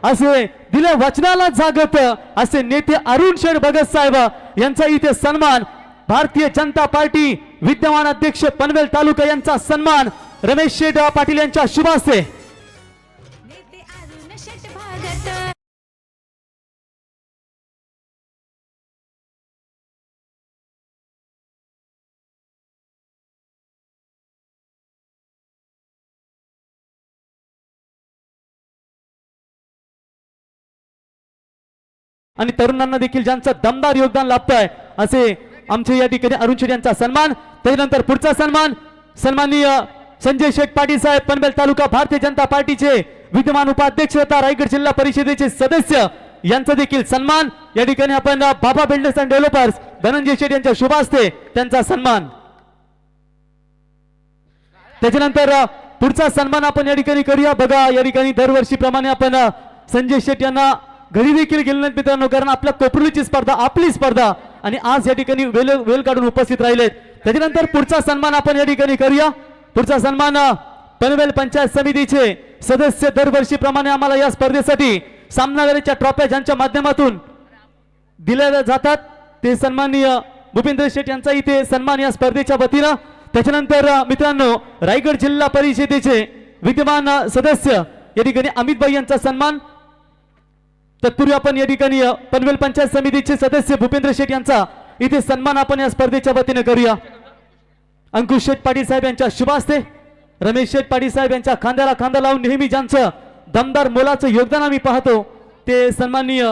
असे दिल्या वचनाला जागत असे नेते अरुण शेठ भगत साहेब यांचा इथे सन्मान, भारतीय जनता पार्टी विद्यमान अध्यक्ष पनवेल तालुका यांचा सन्मान रमेश शेठ पाटील यांच्या शुभ हस्ते। आणि तरुणांना देखील ज्यांचं दमदार योगदान लाभतंय असे आमचे या ठिकाणी अरुण शेठ यांचा सन्मान। त्यानंतर पुढचा सन्मान सन्माननीय संजय शेठ पाटील साहेब पनवेल तालुका भारतीय जनता पार्टीचे विद्यमान उपाध्यक्ष तथा रायगड जिल्हा परिषदेचे सदस्य यांचा देखील सन्मान। या ठिकाणी आपण बाबा बिल्डर्स अँड डेव्हलपर्स धनंजय शेठ यांच्या शुभ हस्ते त्यांचा सन्मान। त्यानंतर पुढचा सन्मान आपण या ठिकाणी करूया। बघा या ठिकाणी दरवर्षीप्रमाणे आपण संजय शेठ यांना घरी देखील गेले नाहीत मित्रांनो, कारण आपल्या कोपरलीची स्पर्धा आपली स्पर्धा आणि आज या ठिकाणी वेळ काढून उपस्थित राहिलेत। त्यानंतर पुढचा सन्मान आपण या ठिकाणी करूया। पुढचा सन्मान पनवेल पंचायत समितीचे सदस्य दरवर्षीप्रमाणे आम्हाला या स्पर्धेसाठी सामनावीराच्या ट्रॉफ्या ज्यांच्या माध्यमातून दिल्या जातात ते सन्माननीय भूपेंद्र शेठ यांचा इथे सन्मान या स्पर्धेच्या वतीनं। त्यानंतर मित्रांनो रायगड जिल्हा परिषदेचे विद्यमान सदस्य या ठिकाणी अमित भाई यांचा सन्मान। तत्पूर्वी आपण या ठिकाणी पनवेल पंचायत समितीचे सदस्य भूपेंद्र शेठ यांचा इथे सन्मान आपण या स्पर्धेच्या वतीने करूया। अंकुश शेठ पाटील साहेब यांच्या शुभ हस्ते रमेश शेठ पाटील साहेब यांच्या खांद्याला खांदा लावून नेहमी ज्यांचं दमदार मोलाचं योगदान आम्ही पाहतो ते सन्माननीय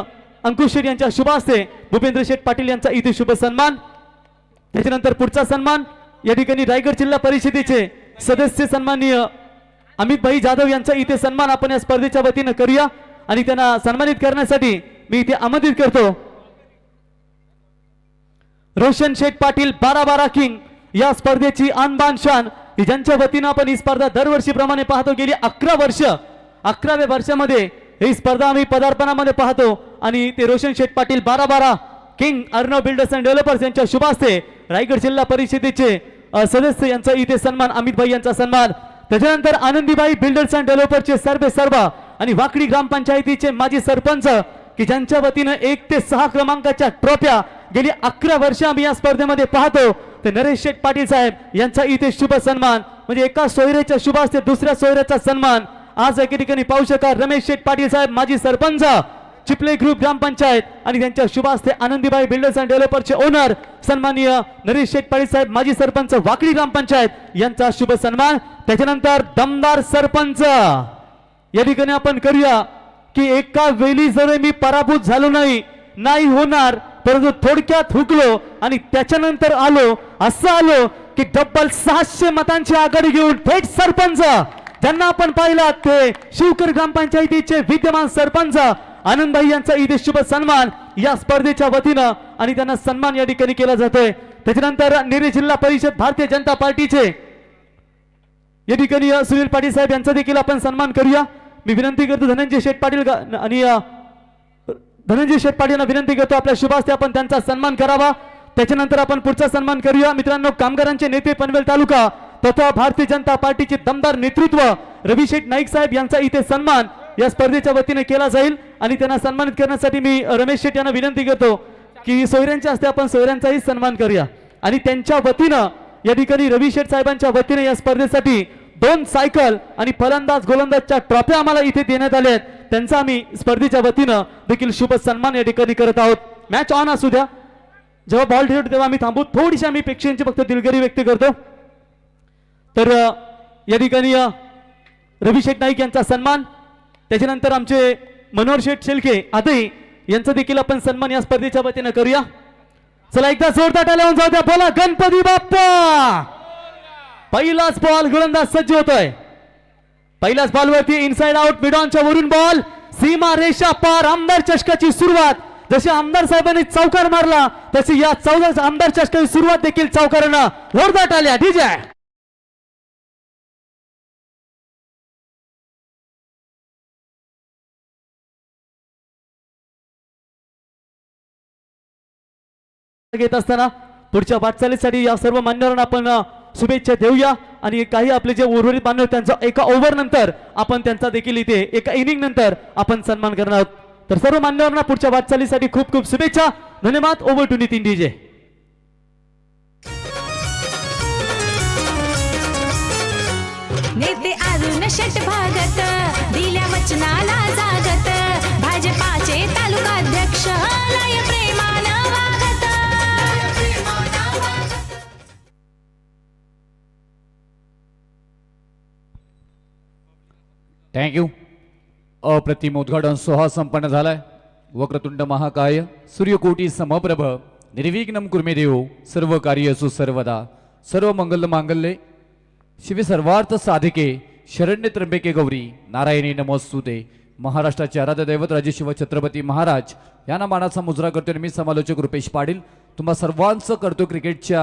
अंकुश शेठ यांच्या शुभ हस्ते भूपेंद्र शेठ पाटील यांचा इथे शुभ सन्मान। त्यानंतर पुढचा सन्मान या ठिकाणी रायगड जिल्हा परिषदेचे सदस्य सन्माननीय अमित भाई जाधव यांचा इथे सन्मान आपण या स्पर्धेच्या वतीने करूया आणि त्यांना सन्मानित करण्यासाठी मी इथे आमंत्रित करतो रोशन शेठ पाटील 12-12 किंग या स्पर्धेची आनबान शान ज्यांच्या वतीने आपण ही स्पर्धा दरवर्षीप्रमाणे पाहतो। गेली 11व्या वर्षामध्ये ही स्पर्धा आम्ही पदार्पणामध्ये पाहतो आणि ते Roshan Sheth Patil 12-12 King Arnav Builders and Developers यांच्या शुभ हस्ते रायगड जिल्हा परिषदेचे सदस्य यांचा इथे सन्मान, अमित भाई यांचा सन्मान। त्यानंतर आनंदीबाई बिल्डर्स अँड डेव्हलपर्सचे सर्व आणि वाकडी ग्रामपंचायतीचे माजी सरपंच की ज्यांच्या वतीने 1 ते 6 क्रमांकाच्या ट्रॉफ्या गेली 11 वर्ष आम्ही या स्पर्धेमध्ये पाहतो ते नरेश शेठ पाटील साहेब यांचा इथे शुभ सन्मान। म्हणजे एका सोयऱ्याच्या शुभ हस्ते दुसऱ्या सोयऱ्याचा सन्मान आज एके ठिकाणी पाहू शकाल। रमेश शेठ पाटील साहेब माजी सरपंच चिपले ग्रुप ग्रामपंचायत आणि त्यांच्या शुभ हस्ते आनंदीबाई बिल्डर्स अँड डेव्हलपर्सचे ओनर सन्माननीय नरेश शेठ पाटील साहेब माजी सरपंच वाकडी ग्रामपंचायत यांचा शुभ सन्मान। त्यानंतर दमदार सरपंच या ठिकाणी आपण करूया की एका वेळी जर मी पराभूत झालो नाही होणार, परंतु थोडक्यात हुकलो आणि त्याच्यानंतर आलो की डबल 600 मतांची आघाडी घेऊन थेट सरपंच ज्यांना आपण पाहिला ते शिवकर ग्रामपंचायतीचे विद्यमान सरपंच आनंदभाई यांचा इथे शुभ सन्मान या स्पर्धेच्या वतीनं आणि त्यांना सन्मान या ठिकाणी केला जातोय। त्यानंतर नेरे जिल्हा परिषद भारतीय जनता पार्टीचे या ठिकाणी सुनील पाटील साहेब यांचा देखील आपण सन्मान करूया। मी विनंती करतो धनंजय शेठ पाटील आणि धनंजय शेठ पाटील यांना विनंती करतो आपल्या शुभ हस्ते आपण त्यांचा सन्मान करावा। त्यानंतर आपण पुढचा सन्मान करूया। मित्रांनो कामगारांचे नेते पनवेल तालुका तथा भारतीय जनता पार्टीचे दमदार नेतृत्व रवी शेठ नाईक साहेब यांचा इथे सन्मान या स्पर्धेच्या वतीने केला जाईल आणि त्यांना सन्मानित करण्यासाठी मी रमेश शेठ यांना विनंती करतो की सोयऱ्यांच्या हस्ते आपण सोयऱ्यांचाही सन्मान करूया आणि त्यांच्या वतीनं या ठिकाणी रवी शेठ साहेबांच्या वतीने या स्पर्धेसाठी 2 सायकल आणि फलंदाज गोलंदाजच्या ट्रॉफ्या आम्हाला इथे देण्यात आल्या आहेत, त्यांचा आम्ही स्पर्धेच्या वतीनं देखील शुभ सन्मान या ठिकाणी करत आहोत। मॅच ऑन असू द्या, जेव्हा बॉल ठेवतो तेव्हा आम्ही थांबू, थोडीशी आम्ही प्रेक्षकांची फक्त दिलगिरी व्यक्त करतो। तर या ठिकाणी रवी शेठ नाईक यांचा सन्मान, त्यानंतर आमचे मनोहर शेठ शेलके आदई यांचा देखील आपण सन्मान या स्पर्धेच्या वतीने करूया। चला एकदा जोरदार टाळ्या जाऊ द्या, बोला गणपती बाप्पा। पहिलाच बॉल गोलंदाज सज्ज होतोय, पहिल्याच बॉलवरती इनसाइड आउट मिड ऑनच्या वरून बॉल सीमा रेषा पार, आमदार चषकाची सुरुवात। जसे आमदार साहेबांनी चौकार मारला तशी या आमदार चषकाची सुरुवात देखील चौकारानं जोरदार टाळ्या डीजे। घेत असताना पुढच्या वाटचालीसाठी या सर्व मान्यवरांना आपण शुभेच्छा देऊया आणि काही आपले जे उर्वरित बांधव त्यांचा एका ओव्हर नंतर आपण त्यांचा देखील इथे एका इनिंग नंतर आपण सन्मान करणार आहोत. तर सर्व मान्यवरांना पुढच्या वाटचालीसाठी खूप खूप शुभेच्छा. धन्यवाद. Over to Nitin DJ. नेते अरुण षटभागत दिल्या वचनाला जागत भाजपाचे तालुकाध्यक्ष लय प्रेमान वागत. थँक्यू. अप्रतिम उद्घाटन सोहळा संपन्न झालाय. वक्रतुंड महाकाय सूर्यकोटी समप्रभ निर्विघ्नं कुर्मे देव सर्व कार्यसु सर्वदा सर्व मंगल मांगल्ये शिवे सर्वार्थ साधिके शरण्य त्र्यंबके गौरी नारायणी नमोस्तुते. महाराष्ट्राचे आराध्य दैवत राजे शिव छत्रपती महाराज यांना मानाचा मुजरा करतो. मी समालोचक रुपेश पाटील तुम्हा सर्वांचं करतो क्रिकेटच्या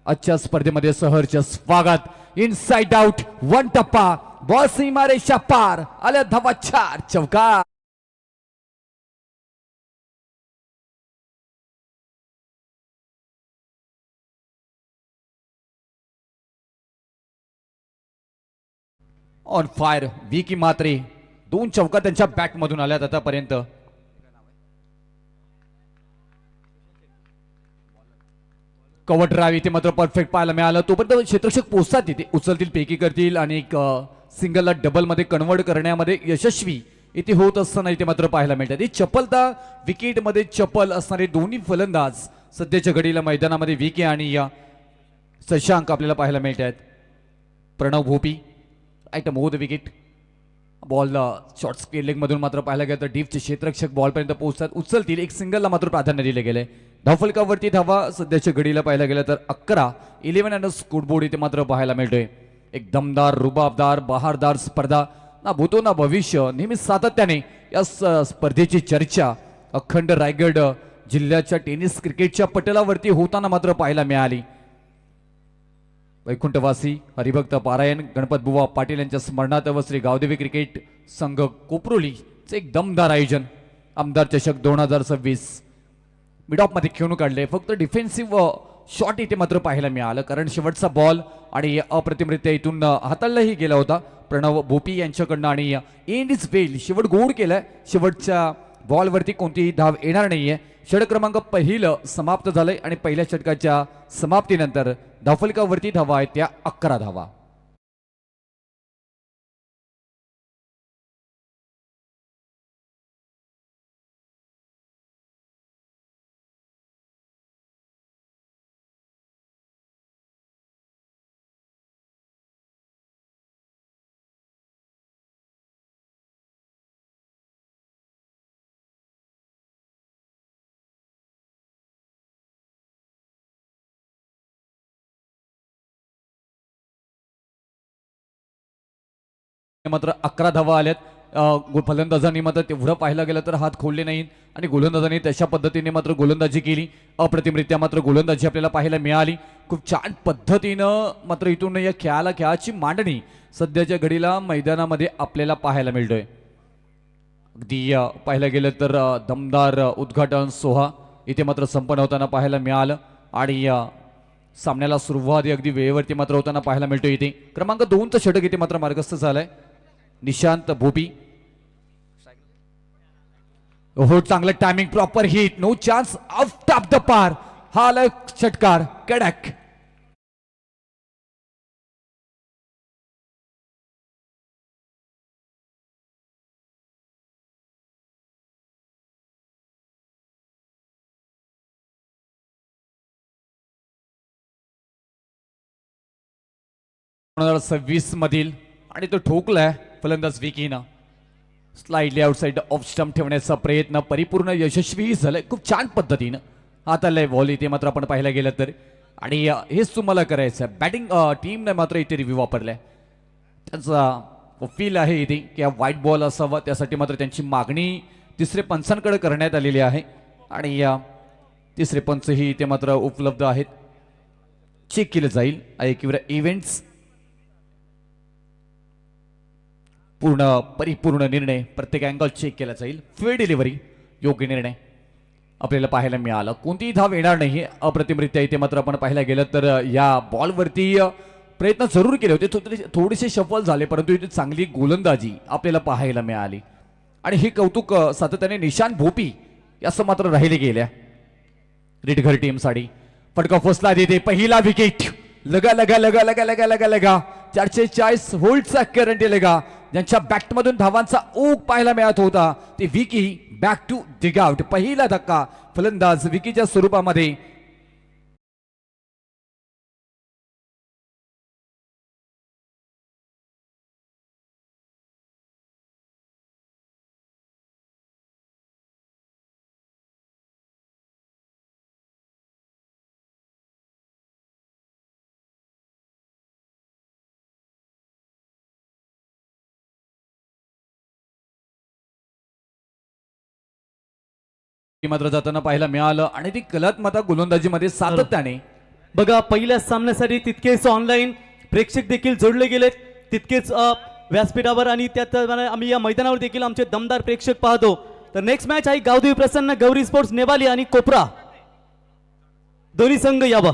आजच्या स्पर्धेमध्ये सहर्ष स्वागत. इनसाइड आउट वन टप्पा बॉल सीमा रेषा पार आल्या धावा 4 चौकार. ऑन फायर विकी मात्रे 2 चौका त्यांच्या बॅट मधून आल्यात आतापर्यंत. कव्हर ड्राईव्ह इथे मात्र परफेक्ट पाहायला मिळालं. तोपर्यंत क्षेत्ररक्षक पोहोचतात तिथे उचलतील पेकी करतील आणि एक सिंगलला डबल मध्ये कन्वर्ट करण्यामध्ये यशस्वी इथे होत असताना इथे मात्र पाहायला मिळतात. ही चपलता विकेट मध्ये चपल असणारे दोन्ही फलंदाज सध्याच्या घडीला मैदानामध्ये विके आणि या शशांक आपल्याला पाहायला मिळत आहेत. प्रणव भोपी राईट मोद wicket ball short square leg मधून मात्र पाहायला गेलं तर डीपचे क्षेत्ररक्षक बॉलपर्यंत पोहोचतात उचलतील. एक सिंगलला मात्र प्राधान्य दिले गेले. धावफलकावरती धावा सध्याच्या घडीला पाहायला गेलं तर 11 आणि स्कोरबोर्ड इथे मात्र पाहायला मिळतोय. एक दमदार रुबाबदार बहारदार स्पर्धा ना भूतो ना भविष्य नेहमी सातत्याने या स्पर्धेची चर्चा अखंड रायगड जिल्ह्याच्या टेनिस क्रिकेटच्या पटलावरती होताना मात्र पाहायला मिळाली. वैकुंठवासी हरिभक्त पारायण गणपत बुवा पाटील यांच्या स्मरणार्थ व श्री गावदेवी क्रिकेट संघ कोपरोलीचे एक दमदार आयोजन. आमदार चषक 2026 मिड ऑफ मध्ये खेळून काढले. फक्त डिफेन्सिव्ह शॉट इथे मात्र पाहायला मिळालं कारण शेवटचा बॉल आणि अप्रतिमरित्या इथून हाताळलाही गेला होता प्रणव भोपी यांच्याकडनं आणि एंड इज वेल शेवट गोड केलाय. शेवटच्या बॉलवरती कोणतीही धाव येणार नाहीये. षटक क्रमांक पहिलं समाप्त झालंय आणि पहिल्या षटकाच्या समाप्तीनंतर धावफलकावरती धावा आहेत त्या 11 धावा. मात्र 11 धावा आल्यात. फलंदाजांनी मात्र तेवढं पाहायला गेलं तर हात खोलले नाहीत आणि गोलंदाजांनी तशा पद्धतीने मात्र गोलंदाजी केली. अप्रतिमरित्या मात्र गोलंदाजी आपल्याला पाहायला मिळाली. खूप छान पद्धतीनं मात्र इथून या खेळाची मांडणी सध्याच्या घडीला मैदानामध्ये आपल्याला पाहायला मिळतोय. अगदी पाहायला गेलं तर दमदार उद्घाटन सोहळा इथे मात्र संपन्न होताना पाहायला मिळालं आणि सामन्याला सुरुवात अगदी वेळेवरती मात्र होताना पाहायला मिळतोय. इथे क्रमांक 2चं षटक इथे मात्र मार्गस्थ झालंय निशांत भोपी. हो चांगलं timing proper hit no chance out of the पार. हा आलाय षटकार कडक. मधील आणि तो ठोकलाय फलंदाज विकीनं. स्लाइडली आउटसाइड ऑफ स्टंप ठेवण्याचा प्रयत्न परिपूर्ण यशस्वी झालाय. खूप छान पद्धतीनं हातालाय बॉल इथे मात्र आपण पाहायला गेलं तर आणि हेच तुम्हाला करायचं आहे. बॅटिंग टीमने मात्र इथे रिव्ह्यू वापरलाय. त्यांचा फील आहे इथे की व्हाईट बॉल असावा त्यासाठी मात्र त्यांची मागणी तिसरे पंचांकडे करण्यात आलेली आहे आणि या तिसरे पंचही इथे मात्र उपलब्ध आहेत. चेक केलं जाईल किंवा इव्हेंट्स पूर्ण परिपूर्ण निर्णय प्रत्येक अँगल चेक केला जाईल. फेअर डिलिव्हरी योग्य निर्णय आपल्याला पाहायला मिळालं. कोणतीही धाव येणार नाही अप्रतिमरित्या इथे मात्र आपण पाहायला गेलं तर या बॉलवरती प्रयत्न जरूर केले होते, थोडेसे सफल झाले, परंतु इथे चांगली गोलंदाजी आपल्याला पाहायला मिळाली आणि हे कौतुक सातत्याने निशान भोपी याचं मात्र राहिले गेल्या रिटघर टीमसाठी. फटका फसला देते पहिला विकेट. लगा लगा लगा लगा लगा लगा लगा 440 व्होल्टचा करंट लगा. ज्यांच्या बॅटमधून धावांचा ओघ पाहायला मिळत होता ते Vicky back to dugout. पहिला धक्का फलंदाज विकीच्या स्वरूपामध्ये. मात्र जाताना पाहायला मिळालं आणि ती कलात्मक गोलंदाजीमध्ये सातत्याने. बघा पहिल्या सामन्यासाठी तितकेच ऑनलाईन प्रेक्षक देखील जोडले गेलेत, तितकेच व्यासपीठावर आणि त्यात आम्ही या मैदानावर देखील आमचे दमदार प्रेक्षक पाहतो. तर नेक्स्ट मॅच आहे गावदेवी प्रसन्न गौरी स्पोर्ट्स नेवाली आणि कोपरा दोन्ही संघ यावा.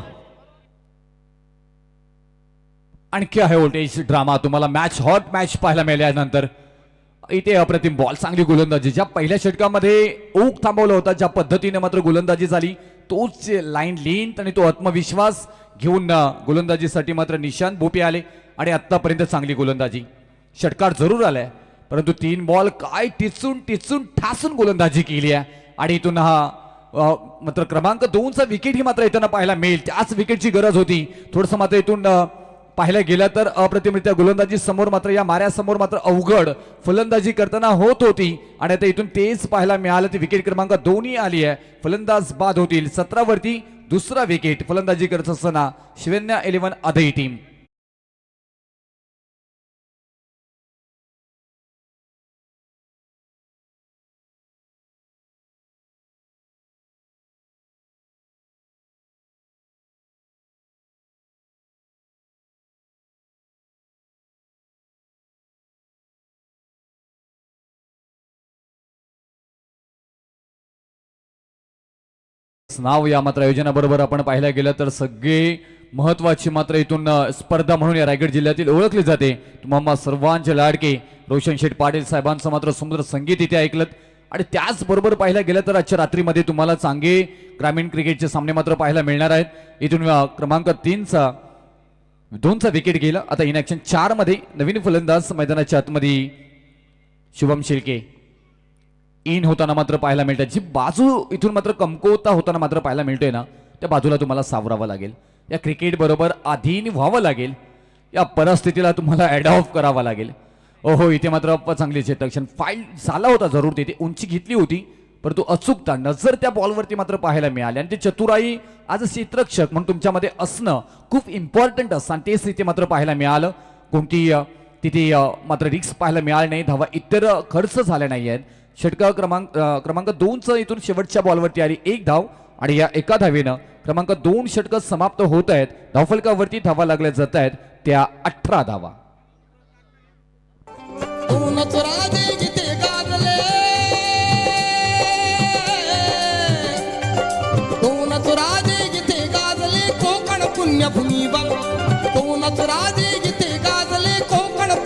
आणखी आहे व्होल्टेज ड्रामा तुम्हाला मॅच हॉट मॅच पाहायला मिळाल्यानंतर. इथे अप्रतिम बॉल, चांगली गोलंदाजी. ज्या पहिल्या षटकामध्ये ओघ थांबवला होता, ज्या पद्धतीने मात्र गोलंदाजी झाली तोच लाईन लेंथ आणि तो आत्मविश्वास घेऊन गोलंदाजीसाठी मात्र निशांत भोपे आले आणि आतापर्यंत चांगली गोलंदाजी. षटकार जरूर आलाय परंतु 3 बॉल काय टिचून टिचून ठासून गोलंदाजी केली आहे आणि इथून हा मात्र क्रमांक 2चा विकेट ही मात्र येताना पाहायला मिळेल. त्याच विकेटची गरज होती. थोडस मात्र इथून पाहायला गेलं तर अप्रतिमरित्या गोलंदाजी समोर मात्र या माऱ्यासमोर मात्र अवघड फलंदाजी करताना होत होती आणि आता इथून तेच पाहायला मिळालं. ती विकेट क्रमांक 2 आली आहे. फलंदाज बाद होतील. 17 वरती दुसरा विकेट फलंदाजी करत असताना शिवन्या 11 अधई टीम. नाव या मात्र आयोजनाबरोबर आपण पाहायला गेलं तर सगळे महत्वाची मात्र इथून स्पर्धा म्हणून या रायगड जिल्ह्यातील ओळखली जाते. तुम्हाला सर्वांचे लाडके रोशन शेठ पाटील साहेबांचं मात्र सुंदर संगीत इथे ऐकलं आणि त्याचबरोबर पाहायला गेलं तर आजच्या रात्रीमध्ये तुम्हाला चांगले ग्रामीण क्रिकेटचे सामने मात्र पाहायला मिळणार आहेत. इथून क्रमांक 2चा विकेट गेला. आता इन ऍक्शन 4 मध्ये नवीन फलंदाज मैदानाच्या आतमध्ये शुभम शिल्के इन होताना मात्र पाहायला मिळतात. जी बाजू इथून मात्र कमकुवता होताना मात्र पाहायला मिळतोय ना, त्या बाजूला तुम्हाला सावरावं लागेल. या क्रिकेट बरोबर अधीन व्हावं लागेल. या परिस्थितीला तुम्हाला अडॉप्ट करावं लागेल. ओहो, इथे मात्र चांगली क्षेत्ररक्षण फाईल झाला होता. जरूर तिथे उंची घेतली होती परंतु अचूकता नजर त्या बॉलवरती मात्र पाहायला मिळाली आणि ते चतुराई आज क्षेत्ररक्षक म्हणून तुमच्यामध्ये असणं खूप इम्पॉर्टंट असतं आणि तेच तिथे मात्र पाहायला मिळालं. कोणती तिथे मात्र रिक्स पाहायला मिळाली नाही. धावा इतर खर्च झाल्या नाही आहेत. षटका क्रमांक 2चं इथून शेवटच्या बॉलवरती आली 1 धाव आणि या एका धावेनं क्रमांक 2 षटकं समाप्त होत आहेत. धावफलकावरती धावा लागल्या जात आहेत त्या 18 धावा. कोकण पुण्यभूमी बन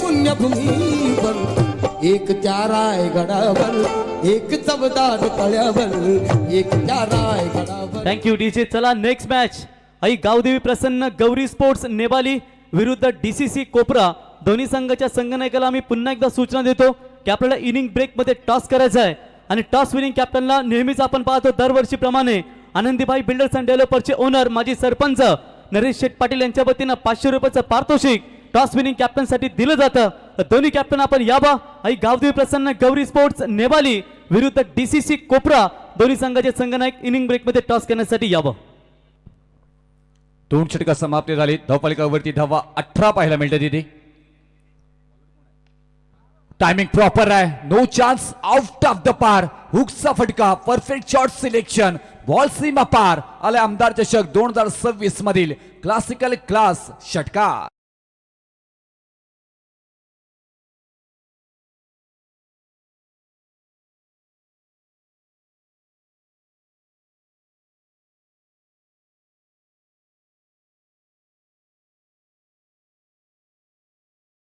पुण्यभूमी बन एक त्या रायगडावर एक चवदार तळ्यावर एक त्या रायगडावर. Thank you DJ. चला नेक्स्ट मॅच आई गावदेवी प्रसन्न गौरी स्पोर्ट्स नेवाली विरुद्ध DCC कोपरा. दोन्ही संघाच्या संघनायकाला आम्ही पुन्हा एकदा सूचना देतो की आपल्याला इनिंग ब्रेक मध्ये टॉस करायचा आहे आणि टॉस विनिंग कॅप्टनला नेहमीच आपण पाहतो दरवर्षीप्रमाणे आनंदीबाई बिल्डर्स अँड डेव्हलपर्सचे ओनर माजी सरपंच नरेश शेठ पाटील यांच्या वतीनं 500 रुपयाचं पारितोषिक टॉस विनिंग कॅप्टन साठी दिलं जातं. दोन्ही कॅप्टन आपण यावा. आई गावदेवी प्रसन्न गौरी स्पोर्ट्स नेवाली विरुद्ध DCC कोपरा. दोन्ही संघाचे संघनायक इनिंग ब्रेक मध्ये टॉस करण्यासाठी यावं. 2 षटकं समाप्त झाली. धावफलकावरती धावा 18 पाहायला मिळतात. तिथे टायमिंग प्रॉपर आहे. No chance out of the पार. हुकचा फटका, परफेक्ट शॉट सिलेक्शन, बॉल सीमा पार. आले आमदार चषक 2026 मधील क्लासिकल क्लास षटकार.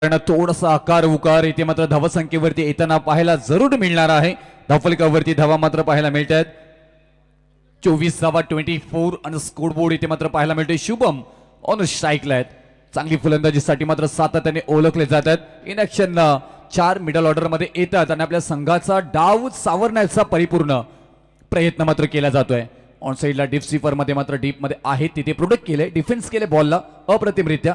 कारण थोडासा आकार उकार इथे मात्र धावसंख्येवरती येताना पाहायला जरूर मिळणार आहे. धावफलकावरती धावा मात्र पाहायला मिळत आहेत. 24 धावा 24 आणि स्कोरबोर्ड इथे मात्र पाहायला मिळते. शुभम ऑन स्ट्राईकला आहेत. चांगली फलंदाजीसाठी मात्र सातत्याने ओळखले जातात. इन ऍक्शन 4 मिडल ऑर्डर मध्ये येतात आणि आपल्या संघाचा डाव सावरण्याचा परिपूर्ण प्रयत्न मात्र केला जातोय. ऑन साईडला डीप स्वीपर मध्ये मात्र डीप मध्ये आहेत तिथे प्रोटेक्ट केले, डिफेन्स केले बॉलला अप्रतिमरित्या.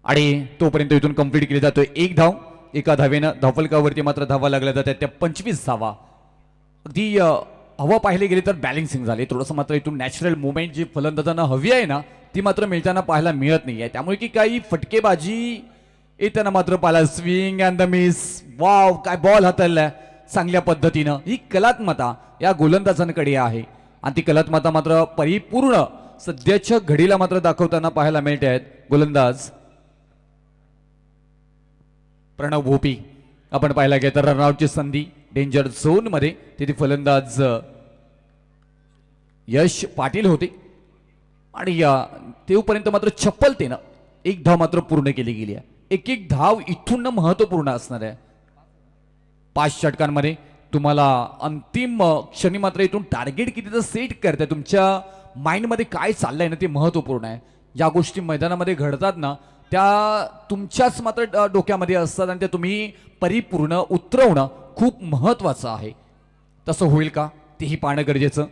आणि तोपर्यंत इथून कंप्लीट केली जातोय 1 धाव. एका धावेनं धावफलकावरती मात्र धावा लागल्या जातात त्या 25 धावा. अगदी हवा पाहिले गेली तर बॅलेन्सिंग झाली. थोडंसं मात्र इथून नॅचरल मुवमेंट जी फलंदाजांना हवी आहे ना ती मात्र मिळताना पाहायला मिळत नाहीये. त्यामुळे की काही फटकेबाजी येताना मात्र पाहिला. Swing and the miss. Wow, काय बॉल हाताळलाय चांगल्या पद्धतीनं. ही कलात्मता या गोलंदाजांकडे आहे आणि ती कलात्मता मात्र परिपूर्ण सध्याच्या घडीला मात्र दाखवताना पाहायला मिळत आहेत गोलंदाज प्रणव भोपी. आपण पाहायला गेलं तर रनआउटची संधी डेंजर झोन मध्ये तिथे फलंदाज यश पाटील होते आणि तेवपर्यंत मात्र चप्पलतेनं 1 धाव मात्र पूर्ण केली गेली आहे. एक धाव इथून महत्वपूर्ण असणार आहे. 5 षटकांमध्ये तुम्हाला अंतिम क्षणी मात्र इथून टार्गेट कितीचं सेट करताय, तुमच्या माइंडमध्ये काय चाललंय ना ते महत्वपूर्ण आहे. ज्या गोष्टी मैदानामध्ये घडतात ना त्या तुमच्याच मात्र डोक्यामध्ये असतात आणि त्या तुम्ही परिपूर्ण उतरवणं खूप महत्वाचं आहे. तसं होईल का तेही पाहणं गरजेचं.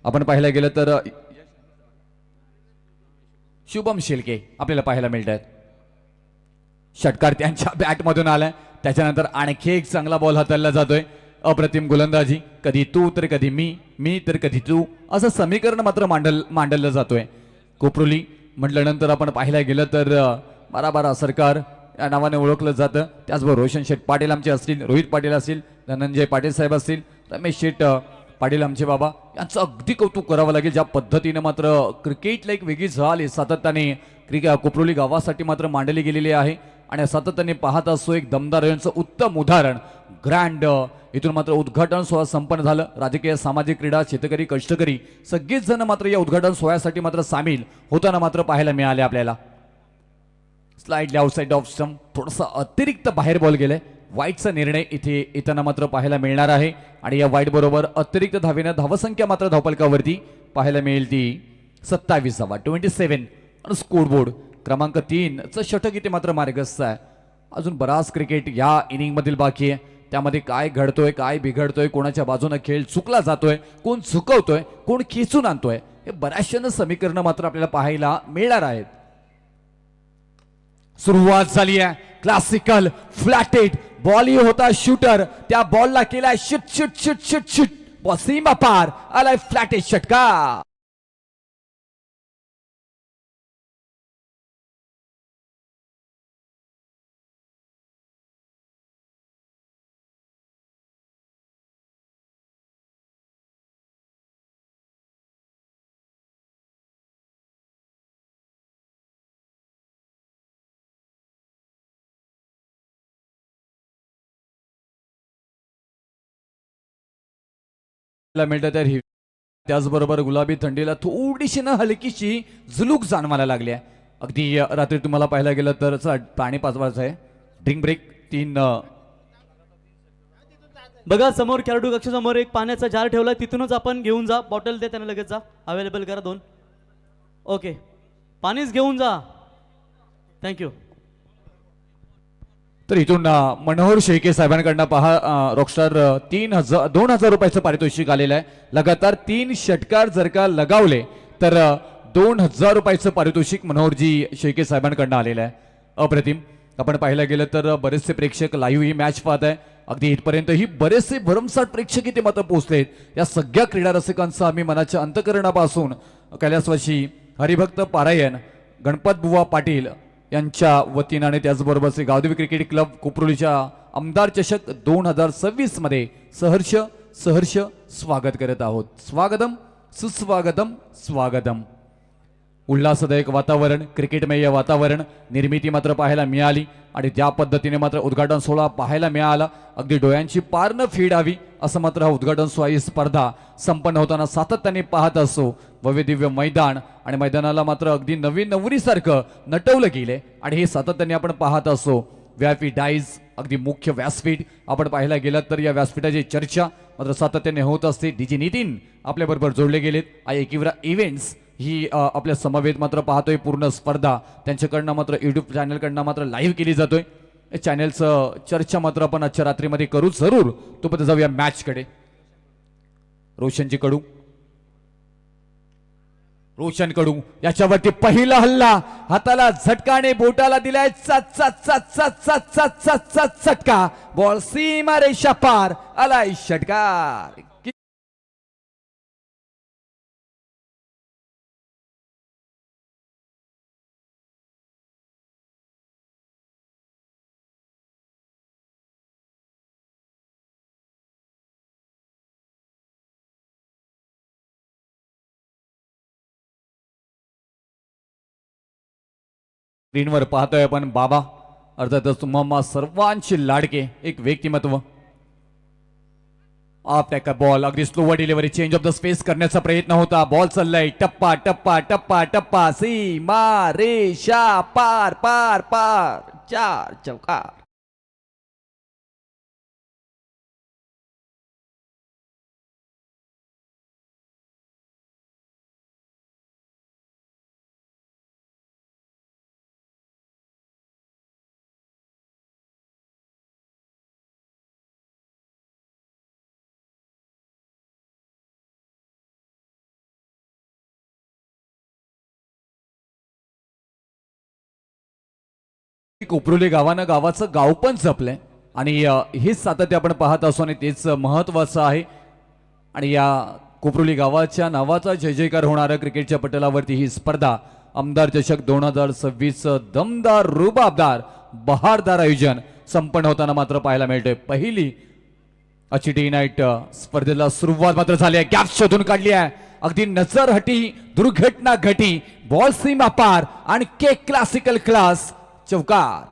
आपण पाहायला गेलं तर शुभम शेलके आपल्याला पाहायला मिळत आहेत. षटकार त्यांच्या बॅटमधून आलाय. त्याच्यानंतर आणखी एक चांगला बॉल हाताळला जातोय. अप्रतिम गोलंदाजी, कधी तू तर कधी मी तर कधी तू असं समीकरण मात्र मांडलं जातोय. कोपरोली म्हटल्यानंतर आपण पाहायला गेलं तर 12 सरकार या नावाने ओळखलं जातं. त्याचबरोबर रोशन शेठ पाटील आमचे असतील, रोहित पाटील असतील, धनंजय पाटील साहेब असतील, रमेश शेठ पाटील आमचे बाबा यांचं अगदी कौतुक करावं लागेल. ज्या पद्धतीने मात्र क्रिकेटला एक वेगळी झळाल सातत्याने कोपरोली गावासाठी मात्र मांडली गेलेली आहे आणि सातत्याने पाहत असतो एक दमदार यांचं उत्तम उदाहरण. ग्रँड इथून मात्र उद्घाटन सोहळा संपन्न झालं. राजकीय, सामाजिक, क्रीडा, शेतकरी, कष्टकरी सगळेच जण मात्र या उद्घाटन सोहळ्यासाठी मात्र सामील होताना मात्र पाहायला मिळाले आपल्याला. स्लाइडली आउटसाइड ऑफ स्टंप, थोडासा अतिरिक्त बाहेर बॉल गेलाय. वाईटचा निर्णय इथे येताना मात्र पाहायला मिळणार आहे आणि या वाईट बरोबर अतिरिक्त धावेनं धावसंख्या मात्र धावफलकावरती पाहायला मिळेल ती 27 धावा 27 आणि स्कोरबोर्ड क्रमांक 3 चं षटक इथे मात्र मार्गस्थ आहे. अजून बराच क्रिकेट या इनिंग मधील बाकी आहे. त्यामध्ये काय घडतोय, काय बिघडतोय, कोणाच्या बाजूने खेळ चुकला जातोय, कोण चुकवतोय, कोण खेचून आणतोय, हे बऱ्याचशा समीकरण मात्र आपल्याला पाहायला मिळणार आहेत. सुरुवात झाली आहे. क्लासिकल फ्लॅटेड बॉल होता शूटर, त्या बॉलला केलाय shoot shoot shoot shoot shoot, ball सीमा पार आलाय फ्लॅटेड षटकार. मिळतं तर ही त्याचबरोबर गुलाबी थंडीला थोडीशी ना हलकीशी झुलूक जाणवायला लागली आहे. अगदी रात्री तुम्हाला पाहायला गेलं तर पाणी पाजवायचं आहे. ड्रिंक ब्रेक 3 बघा समोर खेळाडू कक्षासमोर एक पाण्याचा जार ठेवला, तिथूनच आपण घेऊन जा. बॉटल दे त्यांना, लगेच जा, अवेलेबल करा 2. ओके, पाणीच घेऊन जा. थँक्यू. तर इथून मनोहर शेळके साहेबांकडनं पहा रॉकस्टार 2,000 रुपयाचं पारितोषिक आलेलं आहे. लगातार 3 षटकार जर का लगावले तर 2,000 रुपयाचं पारितोषिक मनोहरजी शेळके साहेबांकडनं आलेलं आहे. अप्रतिम. आपण पाहायला गेलं तर बरेचसे प्रेक्षक लाईव्ह ही मॅच पाहत आहे. अगदी इथपर्यंत ही बरेचसे भरमसाठ प्रेक्षक इथे मात्र पोहोचलेत. या सगळ्या क्रीडा रसिकांचं आम्ही मनाच्या अंतकरणापासून कैलासवासी हरिभक्त पारायण गणपत बुवा पाटील यांच्या वतीनं आणि त्याचबरोबर श्री गावदेवी क्रिकेट क्लब कोपरोलीच्या आमदार चषक 2026 मध्ये सहर्ष स्वागत करत आहोत. स्वागतम, सुस्वागतम, स्वागतम. उल्हासदायक वातावरण, क्रिकेटमय वातावरण निर्मिती मात्र पाहायला मिळाली आणि त्या पद्धतीने मात्र उद्घाटन सोहळा पाहायला मिळाला. अगदी डोळ्यांची पार न फिडावी असं मात्र हा उद्घाटन सोहळा ही स्पर्धा संपन्न होताना सातत्याने पाहत असो. भव्य दिव्य मैदान आणि मैदानाला मात्र अगदी नवीन नवरीसारखं नटवलं गेलंय आणि हे सातत्याने आपण पाहत असो. व्यापी डाईज अगदी मुख्य व्यासपीठ आपण पाहायला गेलात तर या व्यासपीठाची चर्चा मात्र सातत्याने होत असते. डीजे नितीन आपल्याबरोबर जोडले गेलेत. एकिवरा इव्हेंट्स ही आपल्या समवेत मात्र पाहतोय पूर्ण स्पर्धा त्यांच्याकडनं मात्र यूट्यूब चॅनलकडनं मात्र लाईव्ह केली जातोय. चॅनलचं चर्चा मात्र आपण आजच्या रात्रीमध्ये करू जरूर. तोपर्यंत जाऊया मॅचकडे. रोशनजी कडू, रोशन कडू याच्यावरती पहिला हल्ला, हाताला झटकाने बोटाला दिलाय चटका. बॉल सीमा रेषा पार, आलाय षटकार. स्क्रीनवर पाहतोय आपण बाबा, अर्थातच तुम्हा सर्वांचे लाडके एक व्यक्तिमत्व. आपल्या बॉल अगदी slow delivery, change of the space करण्याचा प्रयत्न होता. बॉल चाललाय टप्पा टप्पा टप्पा टप्पा, सीमा रेषा पार पार पार, 4 चौकार. कोपरोली गावाचं गाव पण जपलंय आणि हेच सातत्य आपण पाहत असो आणि तेच महत्वाचं आहे. आणि या कोपरोली गावाच्या नावाचा जय जयकार होणाऱ्या क्रिकेटच्या पटलावरती ही स्पर्धा आमदार चषक 2026 दमदार रुबाबदार बहारदार आयोजन संपन्न होताना मात्र पाहायला मिळतोय. पहिली आजची डे नाईट स्पर्धेला सुरुवात मात्र झाली आहे. गॅप शोधून काढली आहे, अगदी नजर हटी, दुर्घटना घटी, बॉल सीमा पार आणि के क्लासिकल क्लास चौकार.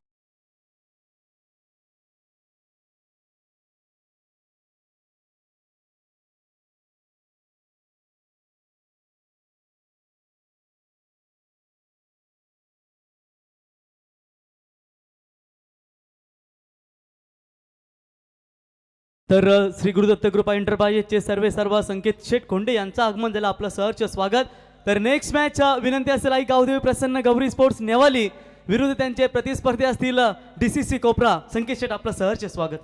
तर श्री गुरुदत्त कृपा एंटरप्राइजेसचे सर्व संकेत शेठ खोंडे यांचं आगमन झालं. आपलं सहर्ष स्वागत. तर नेक्स्ट मॅच विनंती असेल आई गावदेवी प्रसन्न गौरी स्पोर्ट्स नेवाली विरुद्ध त्यांचे प्रतिस्पर्धी असतील DCC कोपरा. संकेत शेठ आपलं सहर्ष स्वागत.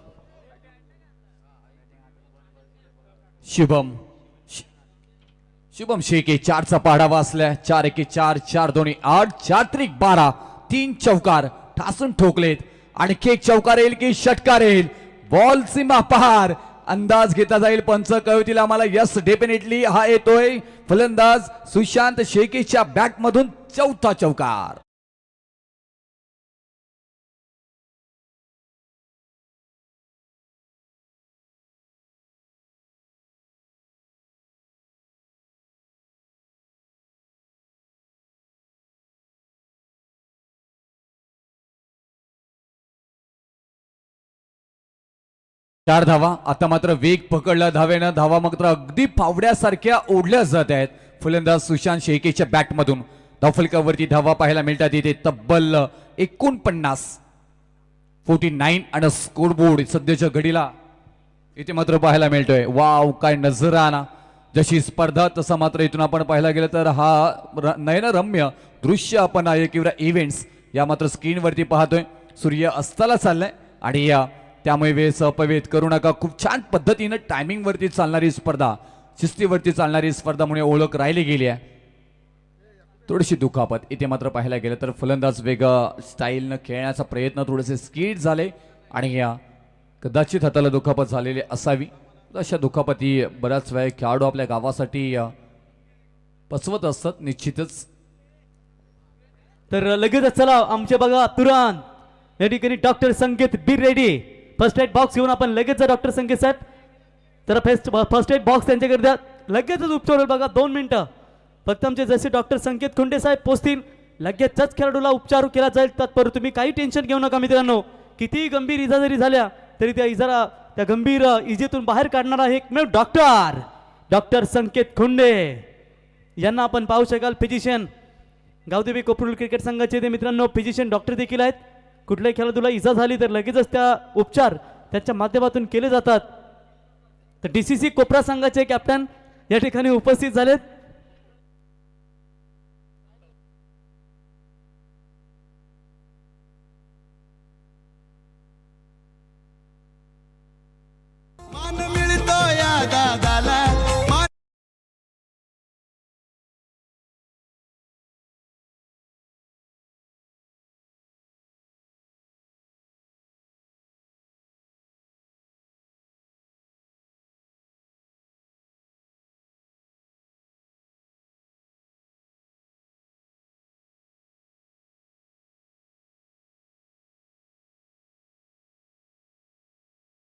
शुभम शेके 4चा पाढा वाचलाय. 4 एके 4, 4 दोन्ही 8, 4 त्रिक 12, 3 चौकार ठासून ठोकलेत. आणि एक चौकार येईल की षटकार येईल, बॉल सीमा पहार. अंदाज घेता जाईल पंच कळवतील आम्हाला. यस डेफिनेटली हा येतोय फलंदाज सुशांत शेकेच्या बॅट मधून 4था चौकार. चार धावा. आता मात्र वेग पकडला धावेनं. धावा मात्र अगदी फावड्यासारख्या ओढल्या जात आहेत फलंदाज सुशांत शेकेच्या बॅट मधून. धावफलकावरती धावा पाहायला मिळतात इथे तब्बल 49 आणि स्कोरबोर्ड सध्याच्या घडीला इथे मात्र पाहायला मिळतोय. वाव काय नजराना. जशी स्पर्धा तसा मात्र इथून आपण पाहायला गेलं तर हा नयनरम्य दृश्य आपण किंवा इव्हेंट्स या मात्र स्क्रीनवरती पाहतोय. सूर्य अस्ताला चाललाय आणि त्यामुळे वेळेस अपव्यय करू नका. खूप छान पद्धतीनं टायमिंग वरती चालणारी स्पर्धा, शिस्तीवरती चालणारी स्पर्धा म्हणून ओळख राहिली गेली आहे. थोडीशी दुखापत इथे मात्र पाहायला गेलं तर फलंदाज वेगळं स्टाईलनं खेळण्याचा प्रयत्न थोडेसे स्किड झाले आणि कदाचित हाताला दुखापत झालेली असावी. अशा दुखापती बऱ्याच वेळ खेळाडू आपल्या गावासाठी पचवत असतात निश्चितच. तर लगेच चला आमचे बघा तुरंत या ठिकाणी doctor Sanket be ready. First aid box घेऊन आपण लगेच डॉक्टर संकेत साहेब तर फर्स्ट एड बॉक्स त्यांच्याकडे द्या. लगेचच उपचार होईल बघा. 2 मिनिटं फक्त आमचे जसे डॉक्टर संकेत खुंडे साहेब पोचतील लगेचच खेळाडूला उपचार केला जाईल तत्पर. तुम्ही काही टेन्शन घेऊ नका मित्रांनो. कितीही गंभीर इजा जरी झाल्या तरी त्या गंभीर इजेतून बाहेर काढणारा एकमेव डॉक्टर संकेत खुंडे यांना आपण पाहू शकाल. फिजिशियन गावदेवी कोपरूल क्रिकेट संघाचे ते मित्रांनो फिजिशियन डॉक्टर देखील आहेत. कुठल्याही खेळाडूला इजा झाली तर लगेचच त्या उपचार त्यांच्या माध्यमातून केले जातात. तर DCC कोपरा संघाचे कॅप्टन या ठिकाणी उपस्थित झालेत. मान मिळतो या दादाला.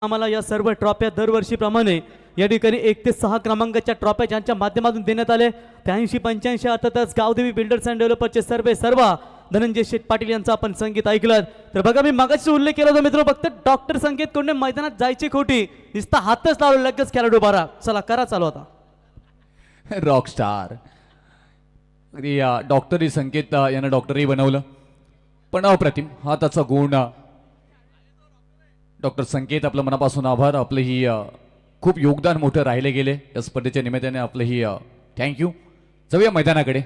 आम्हाला या सर्व ट्रॉफ्या दरवर्षीप्रमाणे या ठिकाणी 1 ते 6 क्रमांकाच्या ट्रॉफ्या ज्यांच्या माध्यमातून देण्यात आले 83-85 अर्थातच गावदेवी बिल्डर्स अँड डेव्हलपर्सचे सर्व धनंजय शेठ पाटील यांचं आपण संगीत ऐकलं. तर बघा मी मागाशी उल्लेख केला होता मित्र, फक्त डॉक्टर संकेत कोंडे मैदानात जायची खोटी नुसता हातच लावलं लगेच खेळाडू बारा. चला करा चालू आता. रॉकस्टार अगदी डॉक्टरी संकेत यांना डॉक्टरही बनवलं पण अप्रतिम हा त्याचा गुण. डॉक्टर संकेत आपलं मनापासून आभार. आपलं ही खूप योगदान मोठं राहिले गेले या स्पर्धेच्या निमित्ताने. आपलं ही थँक्यू. जाऊया मैदानाकडे.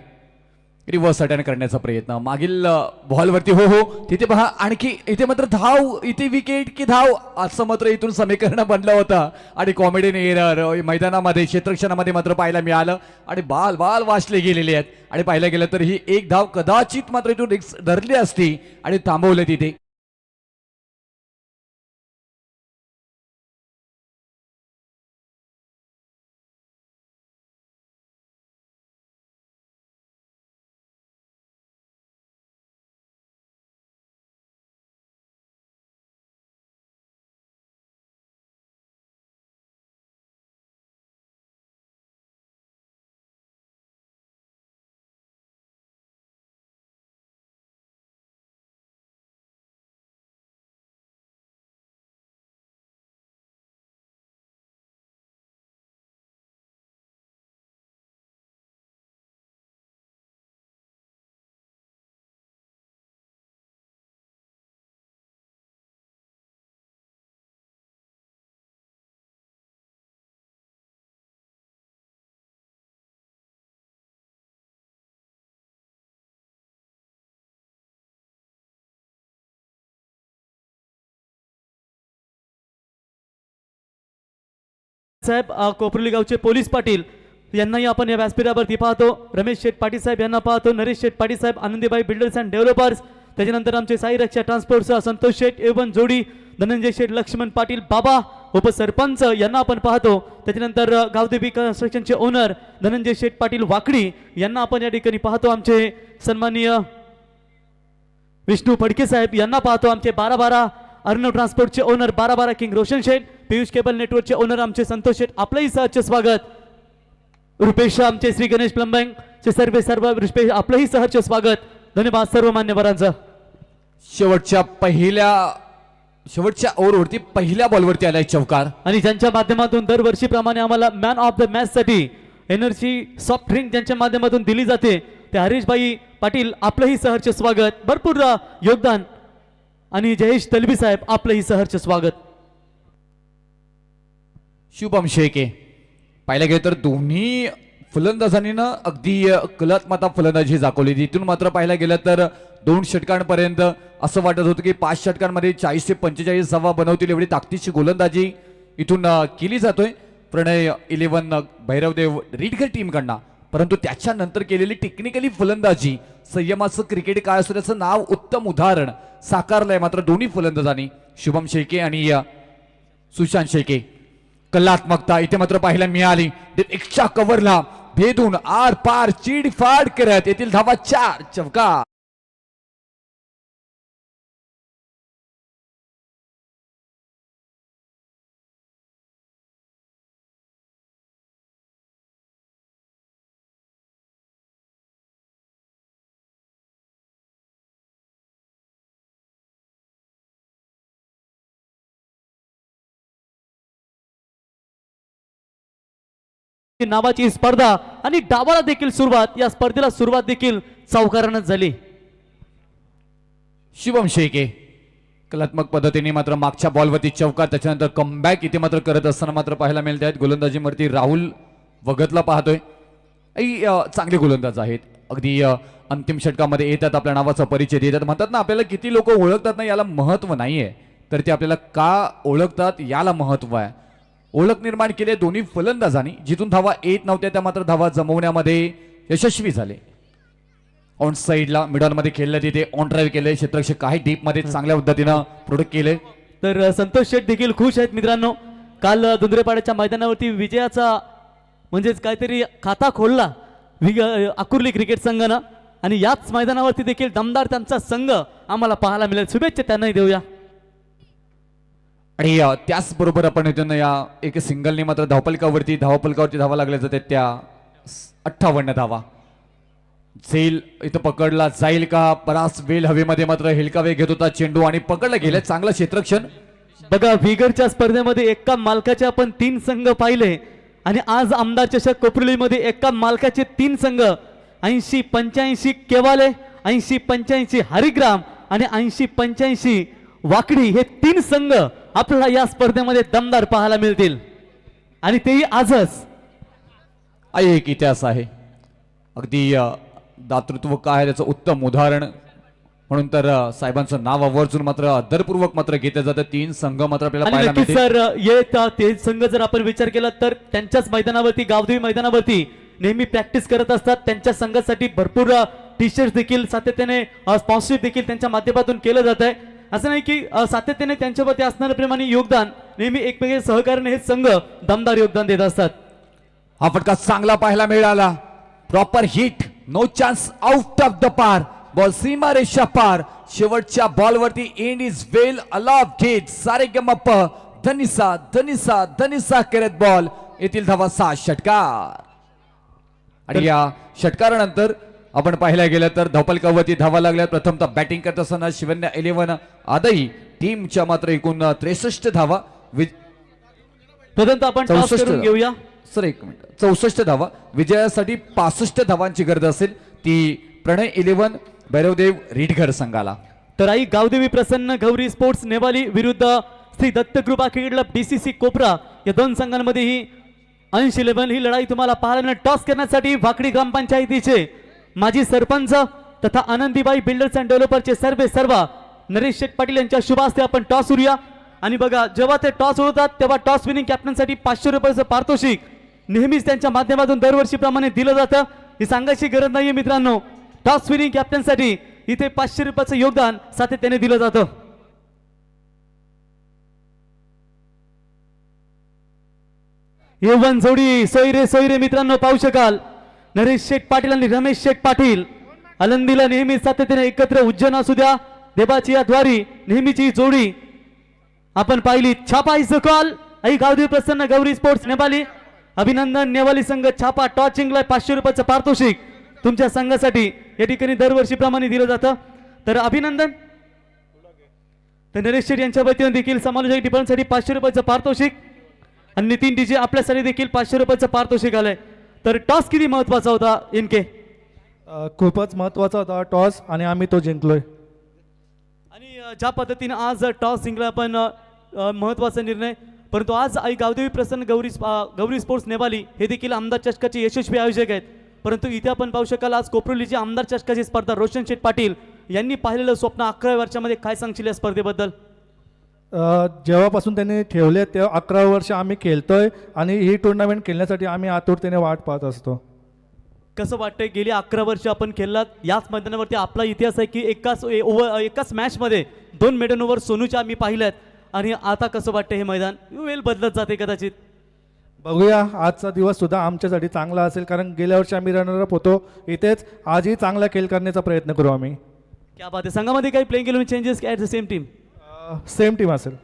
रिव्हर्स अटॅक करण्याचा प्रयत्न मागील बॉलवरती हो तिथे पहा आणखी इथे मात्र धाव इथे विकेट की धाव असं मात्र इथून समीकरण बनलं होतं आणि कॉमेडीन एरर मैदानामध्ये क्षेत्ररक्षणामध्ये मात्र पाहायला मिळालं आणि बाल वाचले गेलेले आहेत. आणि पाहायला गेलं तर ही एक धाव कदाचित मात्र इथून रिक्स धरली असती आणि थांबवलं तिथे. साहेब कोपरोली गावचे पोलीस पाटील यांनाही आपण या व्यासपीठावरती पाहतो. रमेश शेठ पाटील साहेब यांना पाहतो. नरेश शेठ पाटील साहेब आनंदीबाई बिल्डर्स अँड डेव्हलपर्स. त्याच्यानंतर आमचे साई रक्षा ट्रान्सपोर्टचा संतोष शेठ एवन जोडी. धनंजय शेठ लक्ष्मण पाटील बाबा उपसरपंच यांना आपण पाहतो. त्याच्यानंतर गावदेवी कन्स्ट्रक्शनचे ओनर धनंजय शेठ पाटील वाकडी यांना आपण या ठिकाणी पाहतो. आमचे सन्माननीय विष्णू फडके साहेब यांना पाहतो. आमचे 12-12 अर्णव ट्रान्सपोर्टचे ओनर 12-12 किंग रोशन शेठ. पियुष केबल नेटवर्कचे ओनर आमचे संतोष शेठ आपलंही सहर्ष स्वागत. रुपेश आमचे श्री गणेश प्लंबिंगचे सर्व रुपेश आपलंही सहर्ष स्वागत. धन्यवाद सर्व मान्यवरांचं. शेवटच्या ओव्हरवरती पहिल्या बॉलवरती आलाय चौकार आणि ज्यांच्या माध्यमातून दरवर्षीप्रमाणे आम्हाला मॅन ऑफ द मॅच साठी एनर्जी सॉफ्ट ड्रिंक ज्यांच्या माध्यमातून दिली जाते ते हरीशभाई पाटील आपलंही सहर्ष स्वागत. भरपूर योगदान. आणि जयेश तलबी साहेब आपलंही सहर्ष स्वागत. शुभम शेके पाहिलं गेलं तर दोन्ही फलंदाजांनी ना अगदी कलात्मक फलंदाजी दाखवली. तिथून मात्र पाहायला गेलं तर 2 षटकांपर्यंत असं वाटत होतं की 5 षटकांमध्ये 40 ते 45 धावा बनवतील एवढी ताकदीची गोलंदाजी इथून केली जातोय प्रणय 11 भैरवदेव रीडकर टीमकडनं. परंतु त्याच्यानंतर केलेली टेक्निकली फलंदाजी संयमाचं क्रिकेट काय असतं त्याचं नाव उत्तम उदाहरण साकारलंय मात्र दोन्ही फलंदाजांनी शुभम शेके आणि सुशांत शेके. कलात्मकता इथे मात्र पाहायला मिळाली. एकच्या कव्हरला भेदून आर पार चिडफाड करत येथील धावा 4 चौका. नावाची स्पर्धा आणि डावाला देखील सुरुवात, या स्पर्धेला सुरुवात देखील चौकारानच झाली. शुभम शेके कलात्मक पद्धतीने मात्र मागच्या बॉलवरती चौकार, त्याच्यानंतर कमबॅक इथे मात्र करत असताना मात्र पाहायला मिळत आहेत. गोलंदाजीवरती राहुल वगतला पाहतोय. चांगले गोलंदाज आहेत. अगदी अंतिम षटकामध्ये येतात, आपल्या नावाचा परिचय देतात. म्हणतात ना, आपल्याला किती लोक ओळखतात ना याला महत्व नाहीये, तर ते आपल्याला का ओळखतात याला महत्व आहे. ओळख निर्माण केली दोन्ही फलंदाजांनी. जिथून धावा येत नव्हत्या त्या मात्र धावा जमवण्यामध्ये यशस्वी झाले. ऑन साईडला मिडॉनमध्ये खेळलं, तिथे ऑन ड्राईव्ह केले क्षेत्ररक्षक, काही डीप मध्ये चांगल्या पद्धतीनं प्रोडक्ट केले. तर संतोष शेठ देखील खुश आहेत मित्रांनो. काल दुंद्रेपाड्याच्या मैदानावरती विजयाचा म्हणजेच काहीतरी खाता खोलला आकुर्ली क्रिकेट संघानं, आणि याच मैदानावरती देखील दमदार त्यांचा संघ आम्हाला पाहायला मिळेल. शुभेच्छा त्यांनाही देऊया. आणि त्याचबरोबर आपण इथून या एक सिंगलने मात्र धावपलकावरती धावा लागल्या जाते त्या 58 धावा. झेल इथं पकडला जाईल का? बराच वेल हवेमध्ये मात्र हेलकावे घेत होता चेंडू आणि पकडला गेला. चांगलं क्षेत्ररक्षण. बघा, विगरच्या स्पर्धेमध्ये एका मालकाचे आपण 3 संघ पाहिले, आणि आज आमदार चषक कोपरलीमध्ये एका मालकाचे 3 संघ, 80-85 केवाले, 80-85 हरिग्राम आणि 80-85 वाकडी, हे 3 संघ आपल्याला या स्पर्धेमध्ये दमदार पाहायला मिळतील, आणि तेही आजच. एक इतिहास आहे. अगदी दातृत्व काय आहे त्याचं उत्तम उदाहरण म्हणून तर साहेबांचं नाव आवर्जून मात्र आदरपूर्वक मात्र घेतलं जातं. 3 संघ मात्र आपल्याला आणि पाहायला नक्कीच मिळतील. सर, ते संघ जर आपण विचार केला तर त्यांच्याच मैदानावरती, गावदेवी मैदानावरती नेहमी प्रॅक्टिस करत असतात. त्यांच्या संघासाठी भरपूर टी शर्ट देखील सातत्याने स्पॉन्सरशिप देखील त्यांच्या माध्यमातून केलं जात आहे. असं नाही की सातत्याने त्यांच्यावरती असणारं प्रेमाने योगदान, नेहमी एकमेकांच्या सहकार्याने हे संघ दमदार योगदान देत असतात. हा फटका चांगला पाहायला मिळाला. Proper hit, no chance, out of the पार. बॉल सीमा रेषा पार. शेवटच्या बॉलवरती एंड इज वेल अलाव घेत सारे गमप धनिसा धनिसा धनिसा करत बॉल. येथील धावा 6 षटकार. आणि या षटकारानंतर आपण पाहायला गेलं तर धावपलकावरती धावा लागल्या. प्रथमतः बॅटिंग करत असताना शिवन्या 11 आदई टीमच्या मात्र एकूण 63 धावा. प्रथमतः आपण टॉस 64 करून घेऊया. सर एक मिनिट. 64 धावा. विजयासाठी 65 धावांची गरज असेल, ती प्रणय 11 भैरवदेव रीडघर संघाला. तर आई गावदेवी प्रसन्न गौरी स्पोर्ट्स नेवाली विरुद्ध श्री दत्त कृपा क्रिकेट क्लब BCC कोपरा, या 2 संघांमध्ये ही 80-11 ही लढाई तुम्हाला पाहायला मिळेल. टॉस करण्यासाठी वाकडी ग्रामपंचायतीचे माजी सरपंच तथा आनंदीबाई बिल्डर्स अँड डेव्हलपरचे सर्व नरेश शेठ पाटील यांच्या शुभ हस्ते आपण टॉस उरूया. आणि बघा, जेव्हा ते टॉस उडवतात तेव्हा टॉस विनिंग कॅप्टनसाठी 500 रुपयाचं पारितोषिक नेहमीच त्यांच्या माध्यमातून दरवर्षीप्रमाणे दिलं जातं. ही सांगायची गरज नाहीये मित्रांनो. टॉस विनिंग कॅप्टनसाठी इथे 500 रुपयाचं योगदान सातत्याने दिलं जातं. येवन जोडी सोयरे मित्रांनो पाहू शकाल. नरेश शेठ पाटील आणि रमेश शेठ पाटील आनंदीला नेहमी सातत्याने एकत्र उज्जैन असू द्या देवाची या द्वारी नेहमीची जोडी आपण पाहिली. छापा is call. Aai Gavdevi Prasanna Gauri Sports Newali, अभिनंदन. नेवाली संघ छापा टॉस जिंकलाय. 500 रुपयाचं पारितोषिक तुमच्या संघासाठी या ठिकाणी दरवर्षीप्रमाणे दिलं जातं, तर अभिनंदन. तर नरेश शेठ यांच्या वतीने देखील समालोचक टिप्पणीसाठी 500 रुपयाचं पारितोषिक, आणि नितीन डीजे आपल्यासाठी देखील 500 रुपयाचं पारितोषिक आलंय. तर टॉस किती महत्वाचा होता इनके? खूपच महत्वाचा होता टॉस, आणि आम्ही तो जिंकलोय. आणि ज्या पद्धतीने आज टॉस जिंकला आपण, महत्वाचा निर्णय. परंतु आज आई गावदेवी प्रसन्न गौरी स्पोर्ट्स नेवाली हे देखील आमदार चषकाचे यशस्वी आयोजक आहेत. परंतु इथे आपण पाहू शकाल आज कोपरोलीची आमदार चषकाची स्पर्धा रोशन शेठ पाटील यांनी पाहिलेलं स्वप्न 11 वर्षामध्ये काय सांगशील या स्पर्धेबद्दल? जेव्हापासून त्यांनी ठेवले तेव्हा 11 वर्ष आम्ही खेळतोय, आणि ही टुर्नामेंट खेळण्यासाठी आम्ही आतुरतेने वाट पाहत असतो. कसं वाटतंय गेली 11 वर्ष आपण खेळलात याच मैदानावरती? आपला इतिहास आहे की एकाच मॅचमध्ये 2 मेडन ओव्हर सोनूच्या आम्ही पाहिल्यात, आणि आता कसं वाटतं हे मैदान? वेळ बदलत जाते कदाचित. बघूया, आजचा दिवस सुद्धा आमच्यासाठी चांगला असेल, कारण गेल्या वर्षी आम्ही रनरअप होतो इथेच. आजही चांगला खेळ करण्याचा प्रयत्न करू आम्ही. क्या बात आहे. संघामध्ये काही playing eleven changes at the same team? Same team असेल.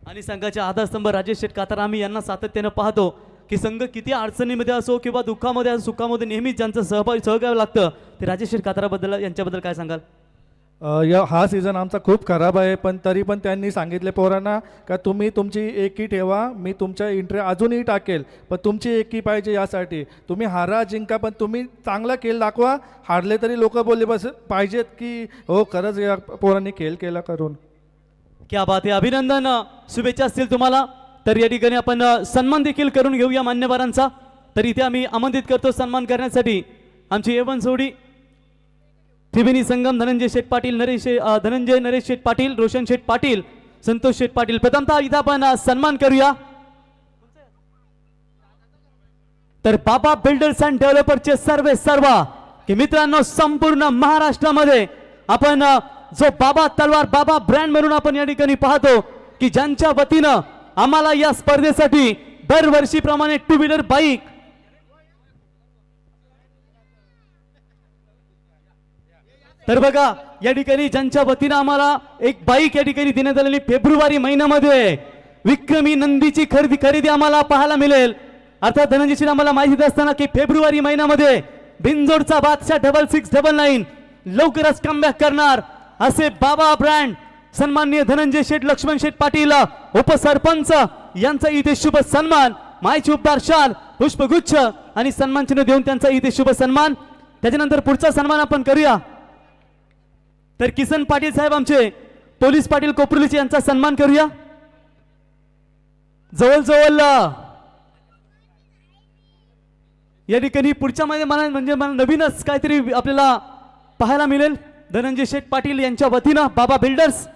आणि संघाचे आधारस्तंभ राजेश शेठ कातार, आम्ही यांना सातत्यानं पाहतो की संघ किती अडचणीमध्ये असो किंवा दुःखामध्ये असो सुखामध्ये नेहमीच ज्यांचं सहभाग लागतं ते राजेश शेठ काताराबद्दल, यांच्याबद्दल काय सांगाल? हा सीझन आमचा खूप खराब आहे, पण तरी पण त्यांनी सांगितले पोरांना का तुम्ही तुमची एकी ठेवा, मी तुमच्या एंट्री अजूनही टाकेल, पण तुमची एकी पाहिजे. यासाठी तुम्ही हारा जिंका, पण तुम्ही चांगला खेळ दाखवा. हारले तरी लोक बोलले बस पाहिजेत की हो खरंच या पोरांनी खेळ केला करून. क्या बात आहे, अभिनंदन, शुभेच्छा असतील तुम्हाला. तर या ठिकाणी आपण सन्मान देखील करून घेऊया मान्यवरांचा. तर इथे आम्ही आमंत्रित करतो सन्मान करण्यासाठी आमची एवन जोडी त्रिवेणी संगम, धनंजय शेठ पाटील, धनंजय नरेश शेठ पाटील, रोशन शेठ पाटील, संतोष शेठ पाटील. प्रथमतः इथं आपण सन्मान करूया. तर बाबा बिल्डर्स अँड डेव्हलपरचे सर्व की मित्रांनो, संपूर्ण महाराष्ट्रामध्ये आपण जो बाबा तलवार, बाबा ब्रँड म्हणून आपण या ठिकाणी पाहतो की ज्यांच्या वतीनं आम्हाला या स्पर्धेसाठी दरवर्षीप्रमाणे टू व्हीलर बाईक तर बघा या ठिकाणी ज्यांच्या वतीनं आम्हाला एक बाईक या ठिकाणी देण्यात आलेली फेब्रुवारी महिन्यामध्ये विक्रमी नंदीची खरेदी आम्हाला पाहायला मिळेल. अर्थात धनंजयशी आम्हाला माहिती असताना की फेब्रुवारी महिन्यामध्ये बिनजोडचा बादशाह 6699 लवकरच कमबॅक करणार असे बाबा ब्रँड सन्माननीय धनंजय शेठ, लक्ष्मण शेठ पाटील उपसरपंच यांचा इथे शुभ सन्मान, मायची उपदार शाल, पुष्पगुच्छ आणि सन्मान चिन्ह देऊन त्यांचा इथे शुभ सन्मान. त्याच्यानंतर पुढचा सन्मान आपण करूया. तर किसन पाटील साहेब आमचे पोलीस पाटील कोपरुलीचे यांचा सन्मान करूया. जवळ या ठिकाणी पुढच्या मध्ये मला नवीनच काहीतरी आपल्याला पाहायला मिळेल धनंजय शेठ पाटील यांच्या वतीनं बाबा बिल्डर्स.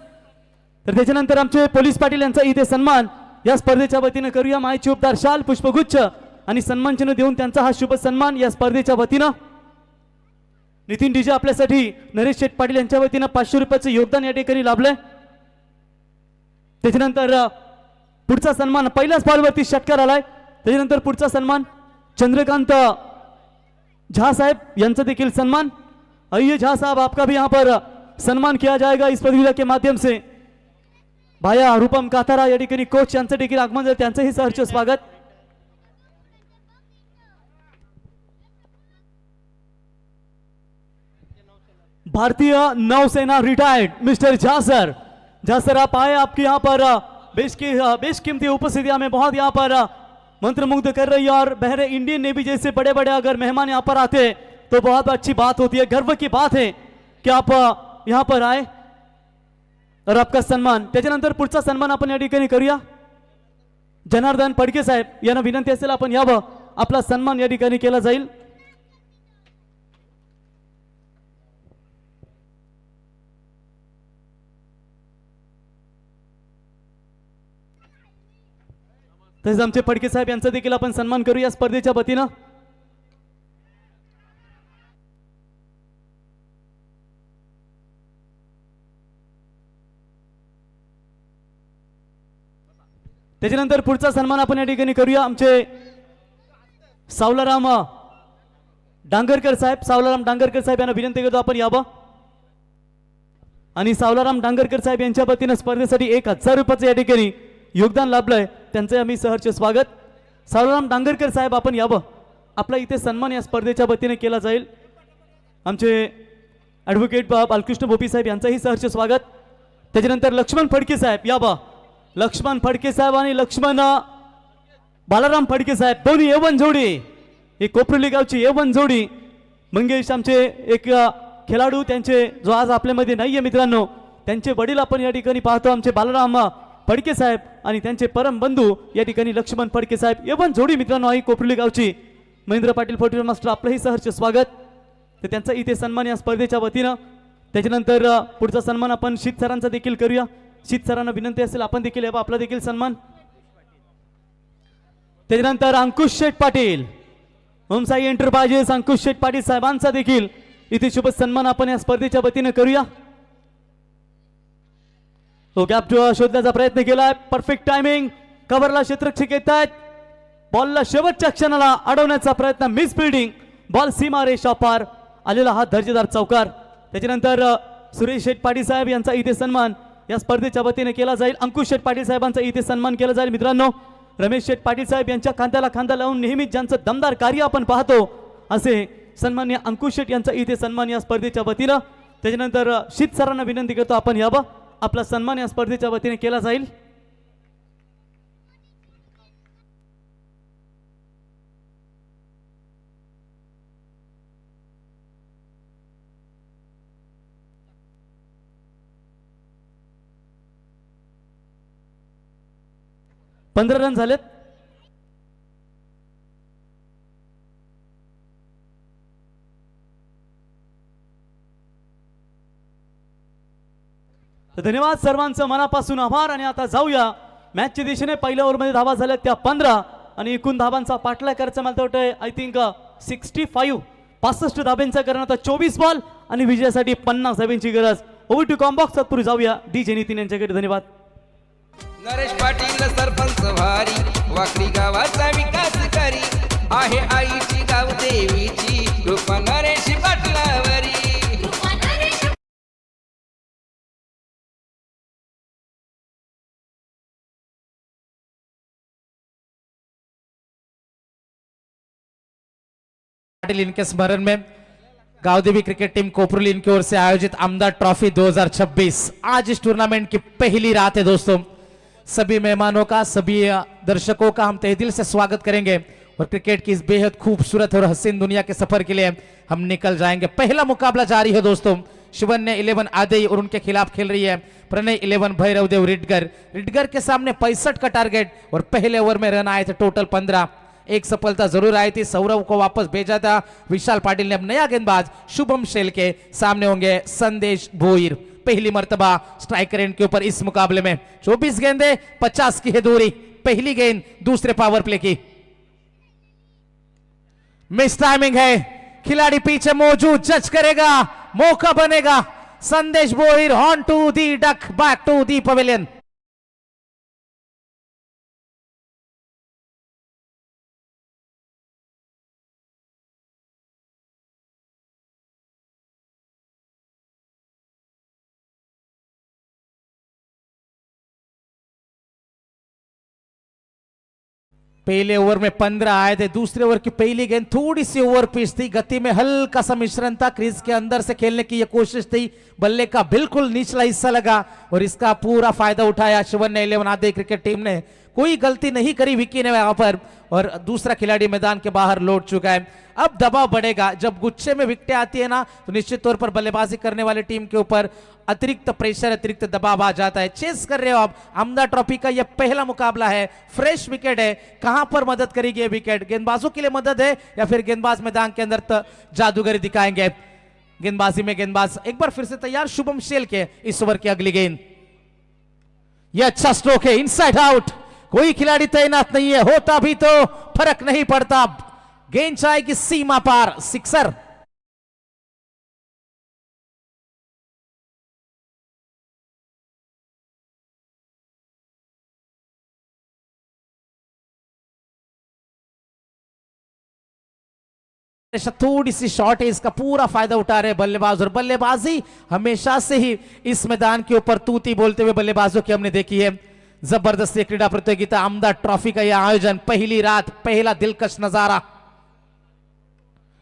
तर त्याच्यानंतर आमचे पोलीस पाटील यांचा इथे सन्मान या स्पर्धेच्या वतीनं करूया. मायची उपदार शाल, पुष्पगुच्छ आणि सन्मान चिन्ह देऊन त्यांचा हा शुभ सन्मान या स्पर्धेच्या वतीनं. नितीन डीजे आपल्यासाठी नरेश शेठ पाटील यांच्या वतीनं 500 रुपयाचं योगदान या ठिकाणी लाभलंय. त्याच्यानंतर पुढचा सन्मान पहिल्याच बॉलवरती षटकार आलाय. त्याच्यानंतर पुढचा सन्मान चंद्रकांत झा साहेब यांचा देखील सन्मान. आइए झा साहब, आपका भी यहाँ पर सम्मान किया जाएगा इस प्रतियोगिता के माध्यम से. भाया रूपम कातारा या ठिकाणी कोच यांचं देखील आगमन झालं, त्यांचंही सहर्ष स्वागत. भारतीय नौसेना रिटायर्ड मिस्टर झा सर आप आए, आपके यहाँ पर बेशकीमती उपस्थिति हमें बहुत यहाँ पर मंत्रमुग्ध कर रही है. और बहरे इंडियन नेवी जैसे बड़े बड़े अगर मेहमान यहाँ पर आते तो बहुत अच्छी बात होती है, गर्व की बात है कि आप यहाँ पर आए और आपका सन्मान. त्याच्यानंतर पुढचा सन्मान आपण या ठिकाणी करूया. जनार्दन फडके साहेब यांना विनंती असेल आपण यावं, आपला सन्मान या ठिकाणी केला जाईल. तसेच आमचे फडके साहेब यांचा देखील आपण सन्मान करूया स्पर्धेच्या वतीनं. त्याच्यानंतर पुढचा सन्मान आपण या ठिकाणी करूया. आमचे सावलाराम डांगरकर साहेब यांना विनंती करतो आपण यावं. आणि सावलाराम डांगरकर साहेब यांच्या वतीनं स्पर्धेसाठी 1000 रुपयाचं या ठिकाणी योगदान लाभलंय, त्यांचं आम्ही सहर्ष स्वागत. सावलाराम डांगरकर साहेब आपण यावं, आपला इथे सन्मान या स्पर्धेच्या वतीने केला जाईल. आमचे ॲडव्होकेट बालकृष्ण भोपी साहेब यांचंही सहर्ष स्वागत. त्याच्यानंतर लक्ष्मण फडके साहेब यावं, लक्ष्मण फडके साहेब आणि लक्ष्मण बालाराम फडके साहेब दोन्ही एवन जोडी, ही कोपरुली गावची एवन जोडी. मंगेश आमचे एक खेळाडू, त्यांचे जो आज आपल्यामध्ये नाहीये मित्रांनो, त्यांचे वडील आपण या ठिकाणी पाहतो, आमचे बालाराम फडके साहेब आणि त्यांचे परम बंधू या ठिकाणी लक्ष्मण फडके साहेब एवन जोडी मित्रांनो, ही कोपरुली गावची. महेंद्र पाटील फोटो मास्टर आपलंही सहर्ष स्वागत. तर त्यांचा इथे सन्मान या स्पर्धेच्या वतीनं. त्याच्यानंतर पुढचा सन्मान आपण शीत सरांचा देखील करूया. शीत सरांना विनंती असेल आपण देखील यावं, आपला देखील सन्मान. त्याच्यानंतर अंकुश शेठ पाटील, ओमसाई एंटरप्राइजेस अंकुश शेठ पाटील साहेबांचा देखील इथे शुभ सन्मान आपण या स्पर्धेच्या वतीनं करूया. तो गॅप शोधण्याचा प्रयत्न केलाय, परफेक्ट टायमिंग, कव्हरला क्षेत्ररक्षक येत आहेत, बॉलला शेवटच्या क्षणाला अडवण्याचा प्रयत्न, मिस फिल्डिंग, बॉल सीमा रेषा पार आलेला हा दर्जेदार चौकार. त्याच्यानंतर सुरेश शेठ पाटील साहेब यांचा इथे सन्मान या स्पर्धेच्या वतीने केला जाईल. अंकुश शेठ पाटील साहेबांचा इथे सन्मान केला जाईल. मित्रांनो, रमेश शेठ पाटील साहेब यांच्या खांद्याला खांदा लावून नेहमीच ज्यांचं दमदार कार्य आपण पाहतो, असे सन्मान्य अंकुश शेठ यांचा इथे सन्मान या स्पर्धेच्या वतीनं. त्याच्यानंतर शीत सरांना विनंती करतो आपण यावं, आपला सन्मान या स्पर्धेच्या वतीने केला जाईल. पंधरा रन झालेत. तर धन्यवाद सर्वांचं मनापासून आभार. आणि आता जाऊया मॅचच्या दिशेने. पहिल्या ओव्हरमध्ये धावा झाल्या त्या 15 आणि एकूण धावांचा पाठलाग करायचा मला वाटतंय आय थिंक 65 धाब्यांचा करणं. आता 24 बॉल आणि विजयासाठी 50 धाब्यांची गरज. Over to combox. तत्पूर्वी जाऊया DJ नितीन यांच्याकडे. धन्यवाद. नरेश पाटील सरपंच भारी, वाकडी गावाचा विकास करी, आहे आईची गाव देवीची कृपा नरेश पाटलावरी. पाटिल इनके स्मरण में गांव देवी क्रिकेट टीम कोपरुली इनकी ओर से आयोजित आमदार ट्रॉफी 2026 आज इस टूर्नामेंट की पहली रात है दोस्तों. सभी मेहमानों का, सभी दर्शकों का हम तहे दिल से स्वागत करेंगे और क्रिकेट की इस बेहद खूबसूरत और हसीन दुनिया के सफर के लिए हम निकल जाएंगे. पहला मुकाबला जारी है दोस्तों. शिवन्य 11 आदेई और उनके खिलाफ खेल रही है प्रणय 11 भैरवदेव रिटगर. रिटगर के सामने 65 का टारगेट और पहले ओवर में रन आए थे टोटल 15. एक सफलता जरूर आई थी, सौरव को वापस भेजा था विशाल पाटिल ने. अब नया गेंदबाज शुभम शेल के सामने होंगे संदेश भोईर. पहली मर्तबा स्ट्राइकर एंड के ऊपर इस मुकाबले में 24 गेंदे 50 की है दूरी. पहली गेंद दूसरे पावर प्ले की. मिस टाइमिंग है, खिलाड़ी पीछे मौजूद, जज करेगा, मौका बनेगा. Sandesh Bhoir on to the duck, back to the pavilion. पहले ओवर में 15 आए थे. दूसरे ओवर की पहली गेंद थोड़ी सी ओवर पिच थी, गति में हल्का सा मिश्रण था. क्रीज के अंदर से खेलने की यह कोशिश थी, बल्ले का बिल्कुल निचला हिस्सा लगा और इसका पूरा फायदा उठाया शिवन्य 11 आदि क्रिकेट टीम ने. कोई गलती नहीं करी विक्की ने वहां पर और दूसरा खिलाड़ी मैदान के बाहर लौट चुका है. अब दबाव बढ़ेगा. जब गुच्छे में विकेटें आती है ना तो निश्चित तौर पर बल्लेबाजी करने वाली टीम के ऊपर अतिरिक्त प्रेशर, अतिरिक्त दबाव आ जाता है. चेस कर रहे हो आप. आमदार ट्रॉफी का यह पहला मुकाबला है, फ्रेश विकेट है. कहां पर मदद करेगी यह विकेट? गेंदबाजों के लिए मदद है या फिर गेंदबाज मैदान के अंदर जादूगरी दिखाएंगे? गेंदबाजी में गेंदबाज एक बार फिर से तैयार. शुभम शेल के इस ओवर की अगली गेंद. यह अच्छा स्ट्रोक है, इनसाइड आउट. कोई खिलाड़ी तैनात नहीं है, होता भी तो फर्क नहीं पड़ता. गेंद जाएगी सीमा पार, सिक्सर. थोड़ी सी शॉर्ट है, इसका पूरा फायदा उठा रहे बल्लेबाज. और बल्लेबाजी हमेशा से ही इस मैदान के ऊपर तूती बोलते हुए बल्लेबाजों की हमने देखी है. जबरदस्त क्रीडा प्रतियोगिता आमदार ट्रॉफी का यह आयोजन, पहली रात, पहला दिलकश नजारा.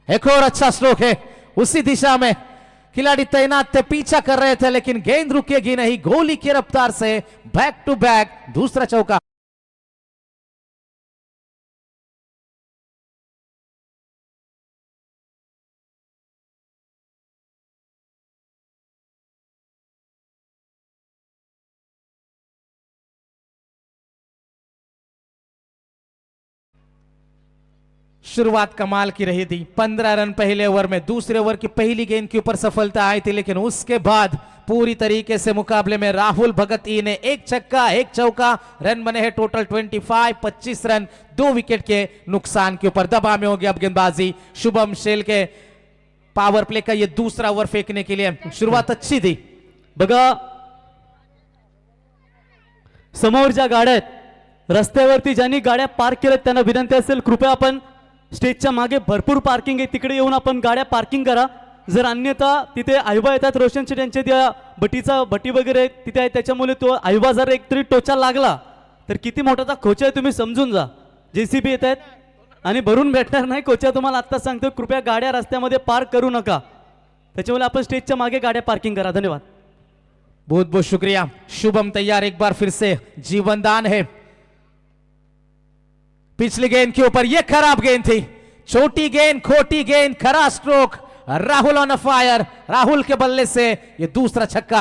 एक और अच्छा स्ट्रोक है, उसी दिशा में खिलाड़ी तैनात थे, पीछा कर रहे थे लेकिन गेंद रुकेगी नहीं. गोली की रफ्तार से बैक टू बैक दूसरा चौका. शुरुआत कमाल की रही थी. 15 रन पहले ओवर में. दूसरे ओवर की पहली गेंद के ऊपर सफलता आई थी लेकिन उसके बाद पूरी तरीके से मुकाबले में राहुल भगत ई ने एक छक्का एक चौका. रन बने हैं टोटल 25 रन, 2 विकेट के नुकसान के ऊपर. दबाव में होगी अब गेंदबाजी शुभम शेल के. पावर प्ले का ये दूसरा ओवर फेंकने के लिए शुरुआत अच्छी थी. बघा समोर ज्या गाड्या आहेत, रस्त्यावरती ज्यांनी गाड्या पार्क केल्यात त्यांना विनंती असेल कृपया आपण स्टेजच्या मागे भरपूर पार्किंग आहे, तिकडे येऊन आपण गाड्या पार्किंग करा. जर अन्यथा तिथे आयुबा येतात, रोशनचे त्यांच्या त्या भटी वगैरे तिथे आहे, त्याच्यामुळे तो आयुबा जर एकतरी टोचा लागला तर किती मोठाचा खोचा आहे तुम्ही समजून जा. JCB येत आहेत आणि भरून भेटणार नाही खोचा. तुम्हाला आत्ता सांगतो, कृपया गाड्या रस्त्यामध्ये पार्क करू नका. त्याच्यामुळे आपण स्टेजच्या मागे गाड्या पार्किंग करा. धन्यवाद. बहुत बहुत शुक्रिया. शुभम तैयार एक बार फिर से जीवनदान है. पिछली गेंद के ऊपर ये खराब गेंद थी. छोटी गेंद, खोटी गेंद, खरा stroke. Rahul on fire. Rahul के बल्ले से ये दूसरा छक्का.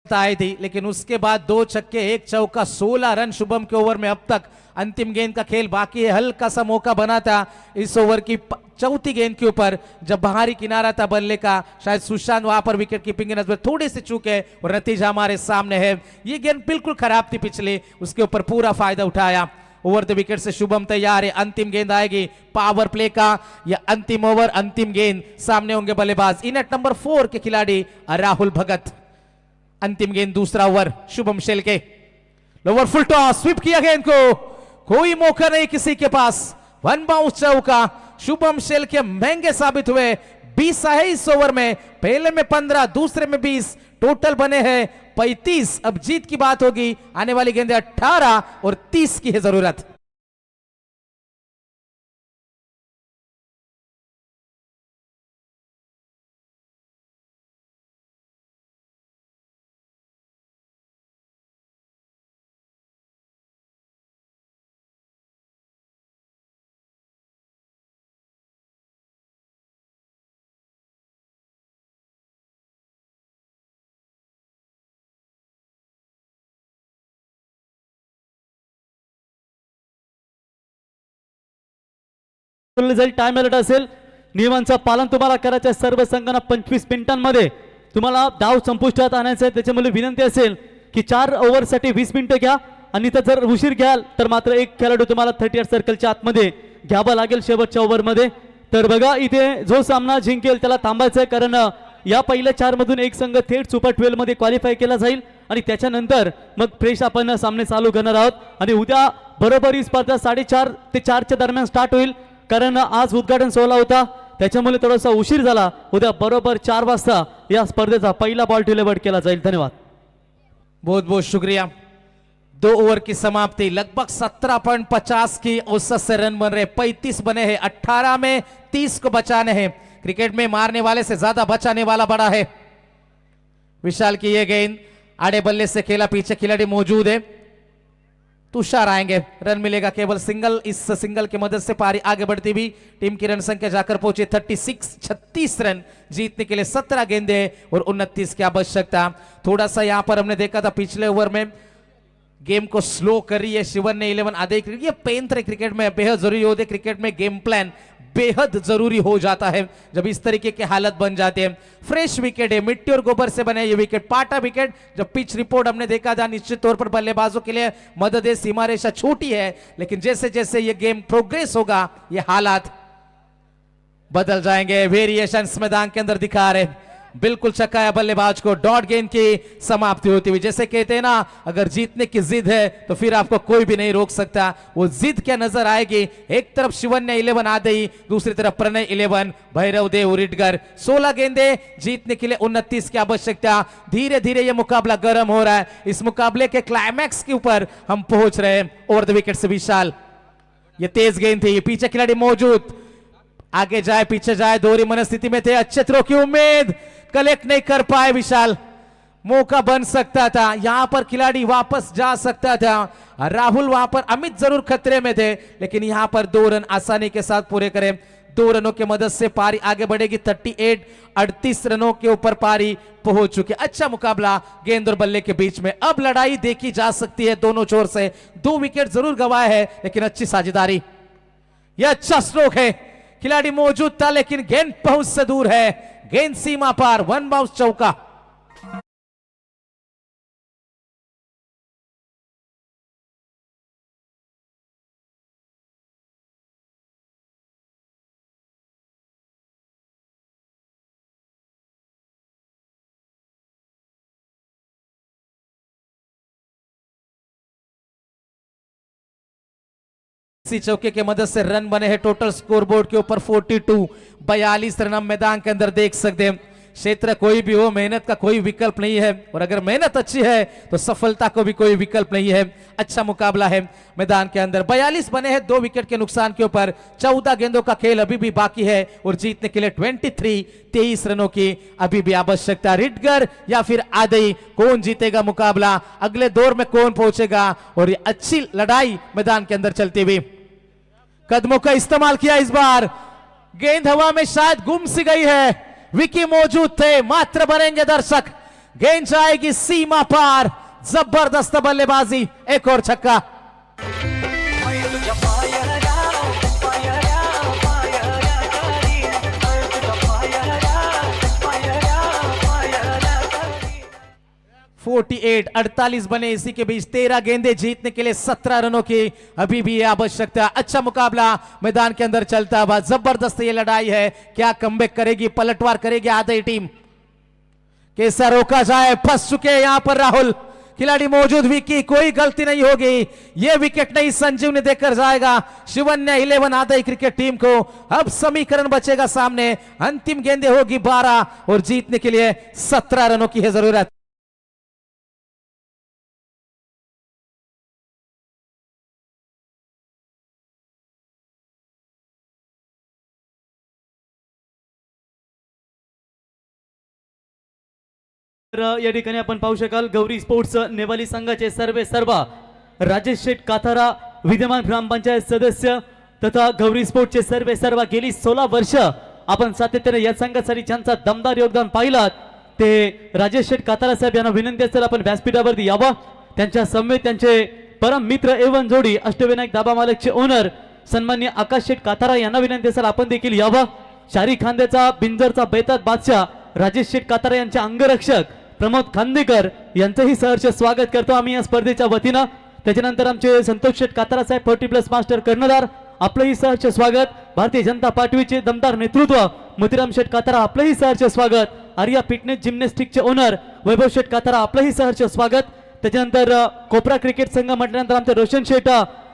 आई थी, लेकिन उसके बाद 2 छक्के 1 चौका 16 रन शुभम के ओवर में. अब तक अंतिम गेंद का खेल बाकी है. हल्का सा मौका बना था इस ओवर की चौथी गेंद के ऊपर जब बाहरी किनारा था बल्ले का. शायद सुशांत वहां पर विकेट कीपिंग के नजर थोड़े से चूके और नतीजा हमारे सामने है. ये गेंद बिल्कुल खराब थी पिछले, उसके ऊपर पूरा फायदा उठाया. ओवर द विकेट से शुभम तैयार है. अंतिम गेंद आएगी पावर प्ले का. या अंतिम ओवर, अंतिम गेंद. सामने होंगे बल्लेबाज इन एट नंबर 4 के खिलाड़ी राहुल भगत. अंतिम गेंद दूसरा ओवर शुभम शेल के. लोअर फुल टॉस, स्वीप किया गेंद को. कोई मौका नहीं किसी के पास. 1 बाउंस चौका. शुभम शेल के महंगे साबित हुए. 20 है इस ओवर में. पहले में 15, दूसरे में 20, टोटल बने हैं 35. अब जीत की बात होगी. आने वाली गेंदें 18 और 30 की है जरूरत. जाईल. टाइम अलर्ट असेल. नियमांचं पालन तुम्हाला करायचं आहे. सर्व संघांना 25 मिनिटांमध्ये तुम्हाला डाव संपुष्टात आणायचा आहे. त्याच्यामुळे विनंती असेल की 4 ओव्हरसाठी 20 मिनिटं घ्या. आणि तर जर उशीर घ्याल तर मात्र एक खेळाडू तुम्हाला 38 सर्कलच्या आतमध्ये घ्यावा लागेल शेवटच्या ओव्हरमध्ये. तर बघा इथे जो सामना जिंकेल त्याला थांबायचं आहे, कारण या पहिल्या 4 मधून एक संघ थेट सुपर 12 मध्ये क्वालिफाय केला जाईल आणि त्याच्यानंतर मग फ्रेश आपण सामने चालू करणार आहोत. आणि उद्या बरोबर ही स्पर्धा 4:30 ते 4च्या दरम्यान स्टार्ट होईल, कारण आज उद्घाटन सोहळा होता त्याच्यामुळे थोडासा उशीर झाला. उद्या बरोबर 4 वाजता या स्पर्धेचा पहिला बॉल डिलिव्हर्ड केला जाईल. धन्यवाद. बहुत बहुत शुक्रिया. 2 ओवर की समाप्ति. लगभग 17.50 की औसत से रन बन रहे. 35 बने हैं. 18 में 30 को बचाने हैं. क्रिकेट में मारने वाले से ज्यादा बचाने वाला बड़ा है. विशाल की ये गेंद आड़े बल्ले से खेला. पीछे खिलाड़ी मौजूद है. तुषार आएंगे. रन मिलेगा केवल सिंगल. इस सिंगल की मदद से पारी आगे बढ़ती हुई. टीम की रन संख्या जाकर पहुंची 36 रन. जीतने के लिए 17 गेंदे और 29 की आवश्यकता. थोड़ा सा यहां पर हमने देखा था पिछले ओवर में गेम को स्लो कर रही है शिवन ने 11 आधे. ये पेन क्रिकेट में बेहद जरूरी होते. क्रिकेट में गेम प्लान बेहद जरूरी हो जाता है जब इस तरीके की हालत बन जाती है. फ्रेश विकेट है, मिट्टी और गोबर से बने ये विकेट. पाटा विकेट. जब पिच रिपोर्ट हमने देखा था निश्चित तौर पर बल्लेबाजों के लिए मदद है. सीमा रेखा छोटी है, लेकिन जैसे जैसे ये गेम प्रोग्रेस होगा ये हालात बदल जाएंगे. वेरिएशंस मैदान के अंदर दिखा रहे. बिल्कुल चकाया बल्लेबाज को. डॉट गेंद की समाप्ति होती हुई. जैसे कहते हैं ना, अगर जीतने की जिद है तो फिर आपको कोई भी नहीं रोक सकता. वो जिद क्या नजर आएगी. एक तरफ शिवन्य 11 आदई, दूसरी तरफ प्रणय 11, भैरव देव उरिटगर. 16 गेंदे. जीतने के लिए 29 की आवश्यकता. धीरे धीरे ये मुकाबला गर्म हो रहा है. इस मुकाबले के क्लाइमैक्स के ऊपर हम पहुंच रहे हैं. ओवर द विकेट से विशाल. ये तेज गेंद थी. पीछे खिलाड़ी मौजूद. आगे जाए पीछे जाए, दोहरी मनस्थिति में थे. अच्छे थ्रो की उम्मीद. कलेक्ट नहीं कर पाए विशाल. मौका बन सकता था. यहां पर खिलाड़ी वापस जा सकता था. राहुल वहां पर, अमित जरूर खतरे में थे, लेकिन यहां पर 2 रन आसानी के साथ पूरे करें. 2 रनों की मदद से पारी आगे बढ़ेगी. 38 रनों के ऊपर पारी पहुंच चुकी. अच्छा मुकाबला गेंद और बल्ले के बीच में. अब लड़ाई देखी जा सकती है दोनों छोर से. 2 विकेट जरूर गंवाए हैं, लेकिन अच्छी साझेदारी. यह अच्छा स्ट्रोक है. खिलाड़ी मौजूद था, लेकिन गेंद पहुंच से दूर है. गेंद सीमा पार. 1 बाउंस चौका. इसी चौके की मदद से रन बने हैं. टोटल स्कोरबोर्ड के ऊपर 42. 42 रन हम मैदान के अंदर देख सकते हैं. क्षेत्र कोई भी हो, मेहनत का कोई विकल्प नहीं है, और अगर मेहनत अच्छी है तो सफलता को भी कोई विकल्प नहीं है। अच्छा मुकाबला है मैदान के अंदर। 42 बने हैं 2 विकेट के नुकसान के ऊपर। 14 गेंदों का खेल अभी भी बाकी है और जीतने के लिए 23 रनों की अभी भी आवश्यकता। रिटगर या फिर आदई, कौन जीतेगा मुकाबला, अगले दौर में कौन पहुंचेगा, और ये अच्छी लड़ाई मैदान के अंदर चलती हुई। कदमों का इस्तेमाल किया इस बार, गेंद हवा में शायद गुम सी गई है। विकी मौजूद थे, मात्र बनेंगे दर्शक। गेंद जाएगी सीमा पार, जबरदस्त बल्लेबाजी, एक और छक्का। फोर्टी-एट 48 बने, इसी के बीच 13 गेंदे जीतने के लिए 17 रनों की अभी भी आवश्यकता। अच्छा मुकाबला मैदान के अंदर चलता हुआ, जबरदस्त ये लड़ाई है। क्या कमबैक करेगी, पलटवार करेगी आदई टीम, कैसा रोका जाए। फंस चुके हैं यहां पर राहुल, खिलाड़ी मौजूद, विकी, कोई गलती नहीं होगी। ये विकेट नहीं, संजीव ने देकर जाएगा शिवन्य 11 आदई क्रिकेट टीम को। अब समीकरण बचेगा सामने, अंतिम गेंदे होगी 12 और जीतने के लिए 17 रनों की है जरूरत। तर या ठिकाणी आपण पाहू शकाल गौरी स्पोर्ट्स नेवाली संघाचे सर्व राजेश शेठ काथारा, विद्यमान ग्रामपंचायत सदस्य तथा गौरी स्पोर्ट्सचे सर्व गेली 16 वर्ष आपण सातत्याने या संघासाठी ज्यांचा दमदार योगदान पाहिलात ते राजेश शेठ काथारा साहेब यांना विनंती असेल आपण व्यासपीठावरती यावं। त्यांच्या समेत त्यांचे परम मित्र एवन जोडी अष्टविनायक दाबा मालकचे ओनर सन्माननीय आकाश शेठ काथारा यांना विनंती असेल आपण देखील यावं। शारी खांद्याचा बिंजरचा बेतात बादशाह राजेश शेठ काथारा यांचे अंगरक्षक प्रमोद खांदेकर यांचंही सहर्ष स्वागत करतो आम्ही या स्पर्धेच्या वतीनं। त्याच्यानंतर आमचे संतोष शेठ काथारा साहेब 40+ मास्टर कर्णधार आपलंही सहर्ष स्वागत। भारतीय जनता पार्टीचे दमदार नेतृत्व मोतीराम शेठ काथारा आपलंही सहर्ष स्वागत। आर्या फिटनेस जिम्नॅस्टिकचे ओनर वैभव शेठ काथारा आपलंही सहर्ष स्वागत। त्याच्यानंतर कोपरा क्रिकेट संघ म्हटल्यानंतर आमचे रोशन शेठ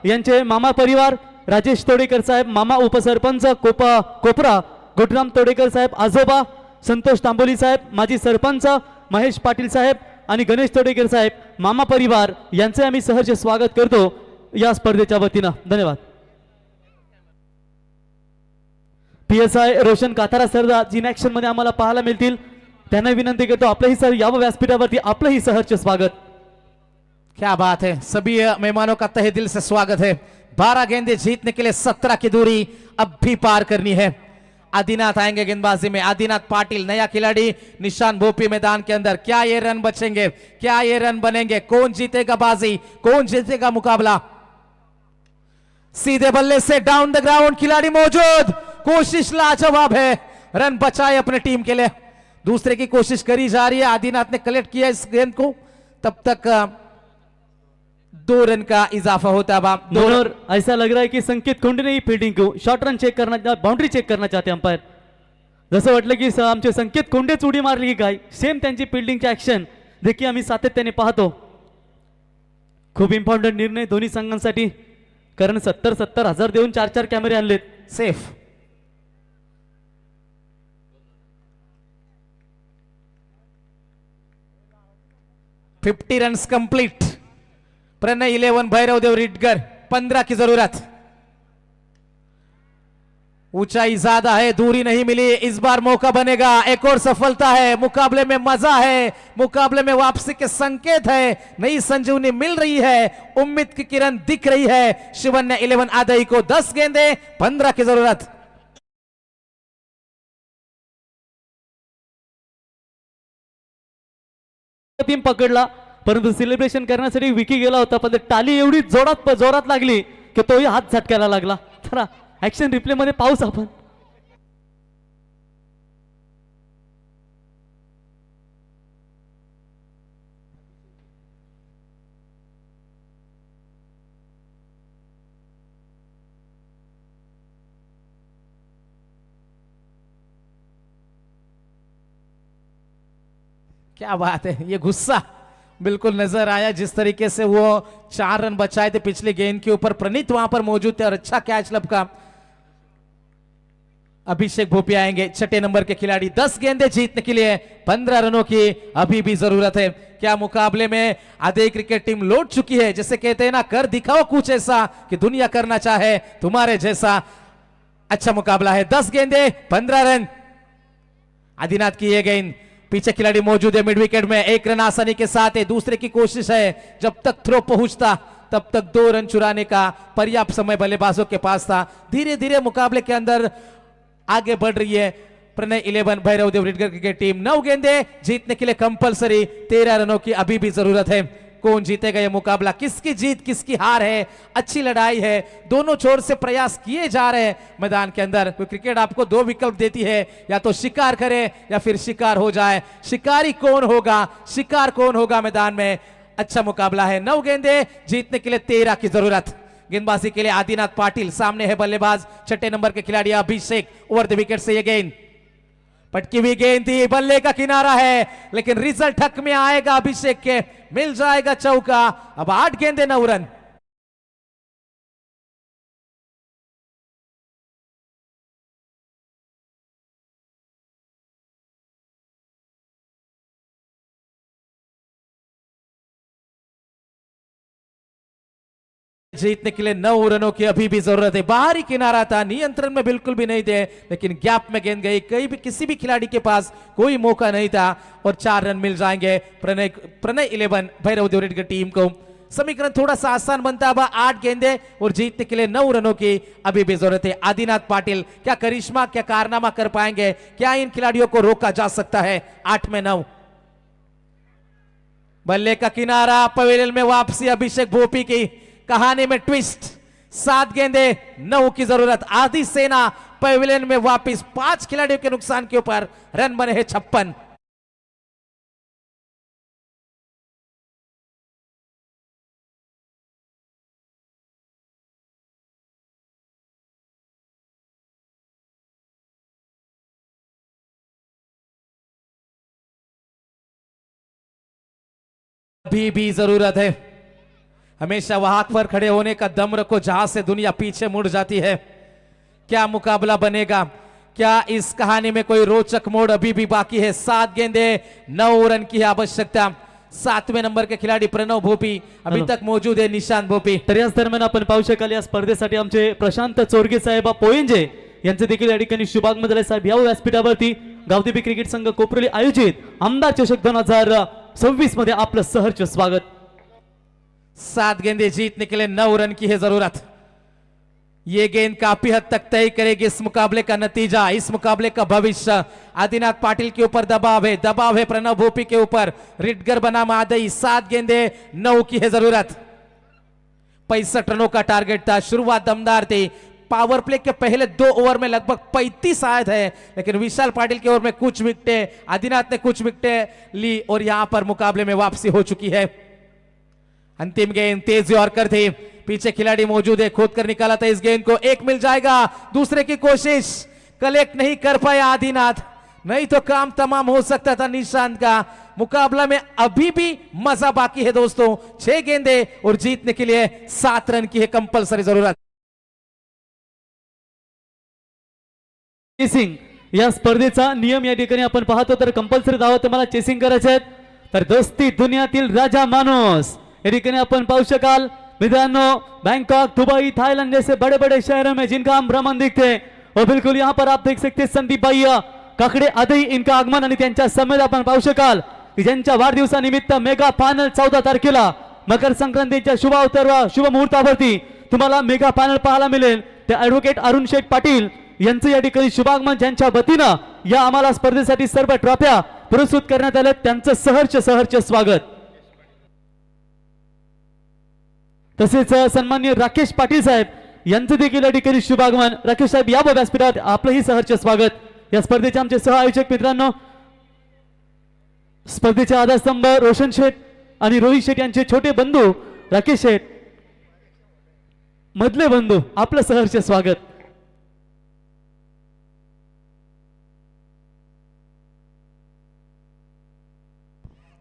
यांचे मामा परिवार राजेश तोडेकर साहेब मामा उपसरपंच कोपरा, गोटराम तोडेकर साहेब आजोबा, संतोष तांबोली साहेब माजी सरपंच, महेश पाटील साहेब आणि गणेश तोडेकर साहेब मामा परिवार यांचे आम्ही सहर्ष स्वागत करतो या स्पर्धेच्या वतीनं। धन्यवाद। PSI रोशन काथारा सर जिन ऍक्शन मध्ये आम्हाला पाहायला मिळतील, त्यांना विनंती करतो आपलंही सर यावं व्यासपीठावरती, आपलंही सहर्ष स्वागत। क्या बात है, सभी मेहमानों का तहे दिल से स्वागत है। 12 गेंदे जीतने के लिए 17 की दूरी अब भी पार करनी है। आदिनाथ आएंगे गेंदबाजी में, आदिनाथ पाटिल नया खिलाड़ी, निशान भोपी मैदान के अंदर। क्या ये रन बचेंगे, क्या ये रन बनेंगे, कौन जीतेगा बाजी, कौन जीतेगा मुकाबला। सीधे बल्ले से डाउन द ग्राउंड खिलाड़ी मौजूद, कोशिश लाजवाब है, रन बचाए अपने टीम के लिए। दूसरे की कोशिश करी जा रही है, आदिनाथ ने कलेक्ट किया इस गेंद को, तब तक 2 रन का इजाफा होता है। दोनों ऐसा लग रहा है कि संकेत कुंड ने ही फील्डिंग को शॉर्ट रन चेक करना, बाउंड्री चेक करना चाहते अंपायर। जसं वाटलं की आमचे संकेत कोंडेच उडी मारली की काय, सेम त्यांची फील्डिंगची ऍक्शन देखील आम्ही सातत्याने पाहतो। खूप इम्पॉर्टंट निर्णय दोन्ही संघांसाठी, कारण 70 हजार देऊन 4 कॅमेरे आणलेत। Safe 50 runs complete. Pranay 11, Bhairav Dev रिटगर 15 की जरूरत। ऊंचाई ज्यादा है, दूरी नहीं मिली, इस बार मौका बनेगा, एक और सफलता है। मुकाबले में मजा है, मुकाबले में वापसी के संकेत है, नई संजीवनी मिल रही है, उम्मीद की किरण दिख रही है। शिवन्य 11 आदई को 10 गेंदे 15 की जरूरत। टीम पकडला, परंतु सेलिब्रेशन करण्यासाठी विकी गेला होता, पण टाली एवढी जोरात लागली की तोही हात झटकायला लागला। तर ऍक्शन रिप्ले मध्ये पाऊस आपण क्या बात है, ये गुस्सा बिल्कुल नजर आया, जिस तरीके से वो 4 रन बचाए थे पिछले गेंद के ऊपर। प्रणीत वहां पर मौजूद थे और अच्छा कैच लपका। अभिषेक भोपी आएंगे छठे नंबर के खिलाड़ी। 10 गेंदें जीतने के लिए 15 रनों की अभी भी जरूरत है। क्या मुकाबले में आधे क्रिकेट टीम लौट चुकी है, जैसे कहते हैं ना, कर दिखाओ कुछ ऐसा कि दुनिया करना चाहे तुम्हारे जैसा। अच्छा मुकाबला है। 10 गेंदें 15 रन। आदिनाथ की ये गेंद, पीछे खिलाड़ी मौजूद है मिड विकेट में, 1 रन आसानी के साथ है। दूसरे की कोशिश है, जब तक थ्रो पहुंचता तब तक 2 रन चुराने का पर्याप्त समय बल्लेबाजों के पास था। धीरे धीरे मुकाबले के अंदर आगे बढ़ रही है प्रणय 11 भैरवदेव रिडगर क्रिकेट टीम। 9 गेंदें जीतने के लिए कंपलसरी, 13 रनों की अभी भी जरूरत है। कौन जीतेगा यह मुकाबला, किसकी जीत किसकी हार है, अच्छी लड़ाई है। दोनों छोर से प्रयास किए जा रहे हैं मैदान के अंदर। तो क्रिकेट आपको 2 विकल्प देती है, या तो शिकार करे या फिर शिकार हो जाए। शिकारी कौन होगा, शिकार कौन होगा मैदान में। अच्छा मुकाबला है। 9 गेंदें जीतने के लिए 13 की जरूरत। गेंदबाजी के लिए आदिनाथ पाटिल, सामने है बल्लेबाज छठे नंबर के खिलाड़ी अभिषेक। ओवर द विकेट से यह गेंद, पटकी हुई गेंद थी, बल्ले का किनारा है, लेकिन रिजल्ट हक में आएगा अभिषेक के, मिल जाएगा चौका। अब 8 गेंदें 9 रन। जीतने के लिए 9 रनों की अभी भी जरूरत है। बाहरी किनारा था, नियंत्रण में बिल्कुल भी नहीं थे, लेकिन गैप में गेंद गई। कहीं भी किसी भी खिलाड़ी के पास कोई मौका नहीं था और 4 रन मिल जाएंगे प्रणय 11 भैरवदेव रिडगर टीम को। समीकरण थोड़ा सा आसान बनता है। 8 गेंदें और जीतने के लिए 9 रनों की अभी भी जरूरत है। आदिनाथ पाटिल क्या करिश्मा, क्या कारनामा कर पाएंगे, क्या इन खिलाड़ियों को रोका जा सकता है। 8 में 9, बल्ले का किनारा, पवेलियन में वापसी अभिषेक भोपी की कहानी में ट्विस्ट। 7 गेंदें 9 की जरूरत। आधी सेना पवेलियन में वापस। 5 खिलाड़ियों के नुकसान के ऊपर रन बने हैं 56। अभी भी जरूरत है। हमेशा वहां पर खड़े होने का दम रखो जहां से दुनिया पीछे मुड़ जाती है। क्या मुकाबला बनेगा, क्या इस कहानी में कोई रोचक मोड़ अभी भी बाकी है। 7 गेंदें 9 रन की आवश्यकता। 7वें नंबर के खिलाड़ी प्रणव भोपी अभी तक मौजूद है, निशांत भोपी। तर याच दरम्यान आपण पाहू शकाल या स्पर्धेसाठी आमचे प्रशांत चोरगे साहेब पोयंजे यांचे देखील या ठिकाणी शुभागमन झाले साहेब। या व्यासपीठावरती गावदेवी क्रिकेट संघ कोपरोली आयोजित आमदार चषक 2026 मध्ये आपलं सहर्ष स्वागत। 7 गेंदें जीतने के लिए 9 रन की है जरूरत। ये गेंद काफी हद तक तय करेगी इस मुकाबले का नतीजा, इस मुकाबले का भविष्य। आदिनाथ पाटिल के ऊपर दबाव है प्रणव भोपी के ऊपर। रिडगर बनाम आदई। 7 गेंदें 9 की है जरूरत। 65 रनों का टारगेट था। शुरुआत दमदार थी। पावर प्ले के पहले 2 ओवर में लगभग 35 आए थे, लेकिन विशाल पाटिल के ओवर में कुछ विकेटें, आदिनाथ ने कुछ विकेटें ली और यहां पर मुकाबले में वापसी हो चुकी है। अंतिम गेंद तेज यॉर्कर थी, पीछे खिलाड़ी मौजूद है, खोद कर निकाला था इस गेंद को। 1 मिल जाएगा। दूसरे की कोशिश कलेक्ट नहीं कर पाया आदिनाथ, नहीं तो काम तमाम हो सकता था निशांत का। मुकाबला में अभी भी मजा बाकी है दोस्तों। 6 गेंदें और जीतने के लिए 7 रन की है कंपलसरी जरूरत। चेसिंग या स्पर्धेचा नियम या ठिकाणी आपण पाहतो, तर कंपल्सरी धावा तुम्हाला चेसिंग करायचे आहेत। तर दोस्ती दुनियातील राजा माणूस या ठिकाणी आपण पाहू शकाल मित्रांनो। बैंकॉक, दुबई, थाईलैंड जैसे बड़े बड़े शहरों में जिनका हम भ्रमण देखते हैं, और बिल्कुल यहाँ पर आप देख सकते हैं संदीप भाई काकडे आदई इनका आगमन आणि त्यांच्या समेत आपण पाहू शकाल की ज्यांच्या वाढदिवसानिमित्त मेगा फायनल 14 तारखेला मकर संक्रांतीच्या शुभ मुहूर्तावरती तुम्हाला मेगा फायनल पाहायला मिळेल। ते ऍडव्होकेट अरुण शेठ पाटील यांचं या ठिकाणी शुभागमन, ज्यांच्या वतीनं या आम्हाला स्पर्धेसाठी सर्व ट्रॉफ्या पुरस्कृत करण्यात आल्या, त्यांचं सहर्ष स्वागत। तसेच सन्माननीय राकेश पाटील साहेब यांचं देखील या ठिकाणी शुभागमन। राकेश साहेब या व्यासपीठात आपलंही सहर्ष स्वागत। या स्पर्धेचे आमचे सह आयोजक मित्रांनो, स्पर्धेचे आधारस्तंभ रोशन शेठ आणि रोहित शेठ यांचे छोटे बंधू राकेश शेठ, मधले बंधू, आपलं सहर्ष स्वागत।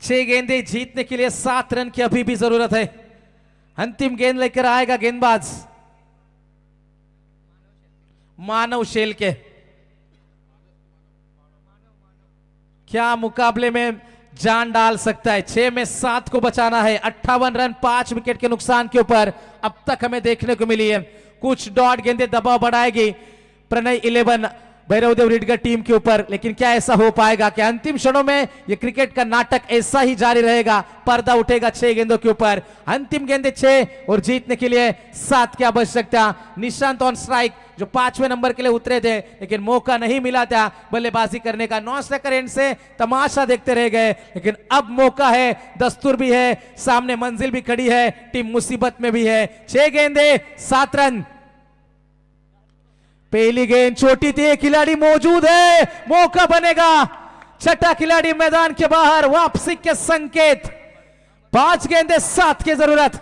छह गेंदें जीतने के लिए 7 रन की अभी भी जरूरत है। अंतिम गेंद लेकर आएगा गेंदबाज मानव शेल के। क्या मुकाबले में जान डाल सकता है। 6 में 7 को बचाना है। 58 रन 5 विकेट के नुकसान के ऊपर अब तक हमें देखने को मिली है। कुछ डॉट गेंदें दबाव बढ़ाएगी प्रणय 11 भैरवदेव रिडगर टीम के ऊपर, लेकिन क्या ऐसा हो पाएगा? क्या अंतिम क्षणों में ये क्रिकेट का नाटक ऐसा ही जारी रहेगा? पर्दा उठेगा 6 गेंदों के ऊपर। अंतिम गेंदे 6 और जीतने के लिए 7 की आवश्यकता। निशांत ऑन स्ट्राइक जो 5वें नंबर के लिए उतरे थे, लेकिन मौका नहीं मिला था बल्लेबाजी करने का। नॉन स्ट्राइकर एंड से तमाशा देखते रह गए, लेकिन अब मौका है, दस्तूर भी है, सामने मंजिल भी खड़ी है, टीम मुसीबत में भी है। 6 गेंदे 7 रन। पहली गेंद छोटी थी, खिलाड़ी मौजूद है, मौका बनेगा। छठा खिलाड़ी मैदान के बाहर, वापसी के संकेत। 5 गेंदे 7 की जरूरत।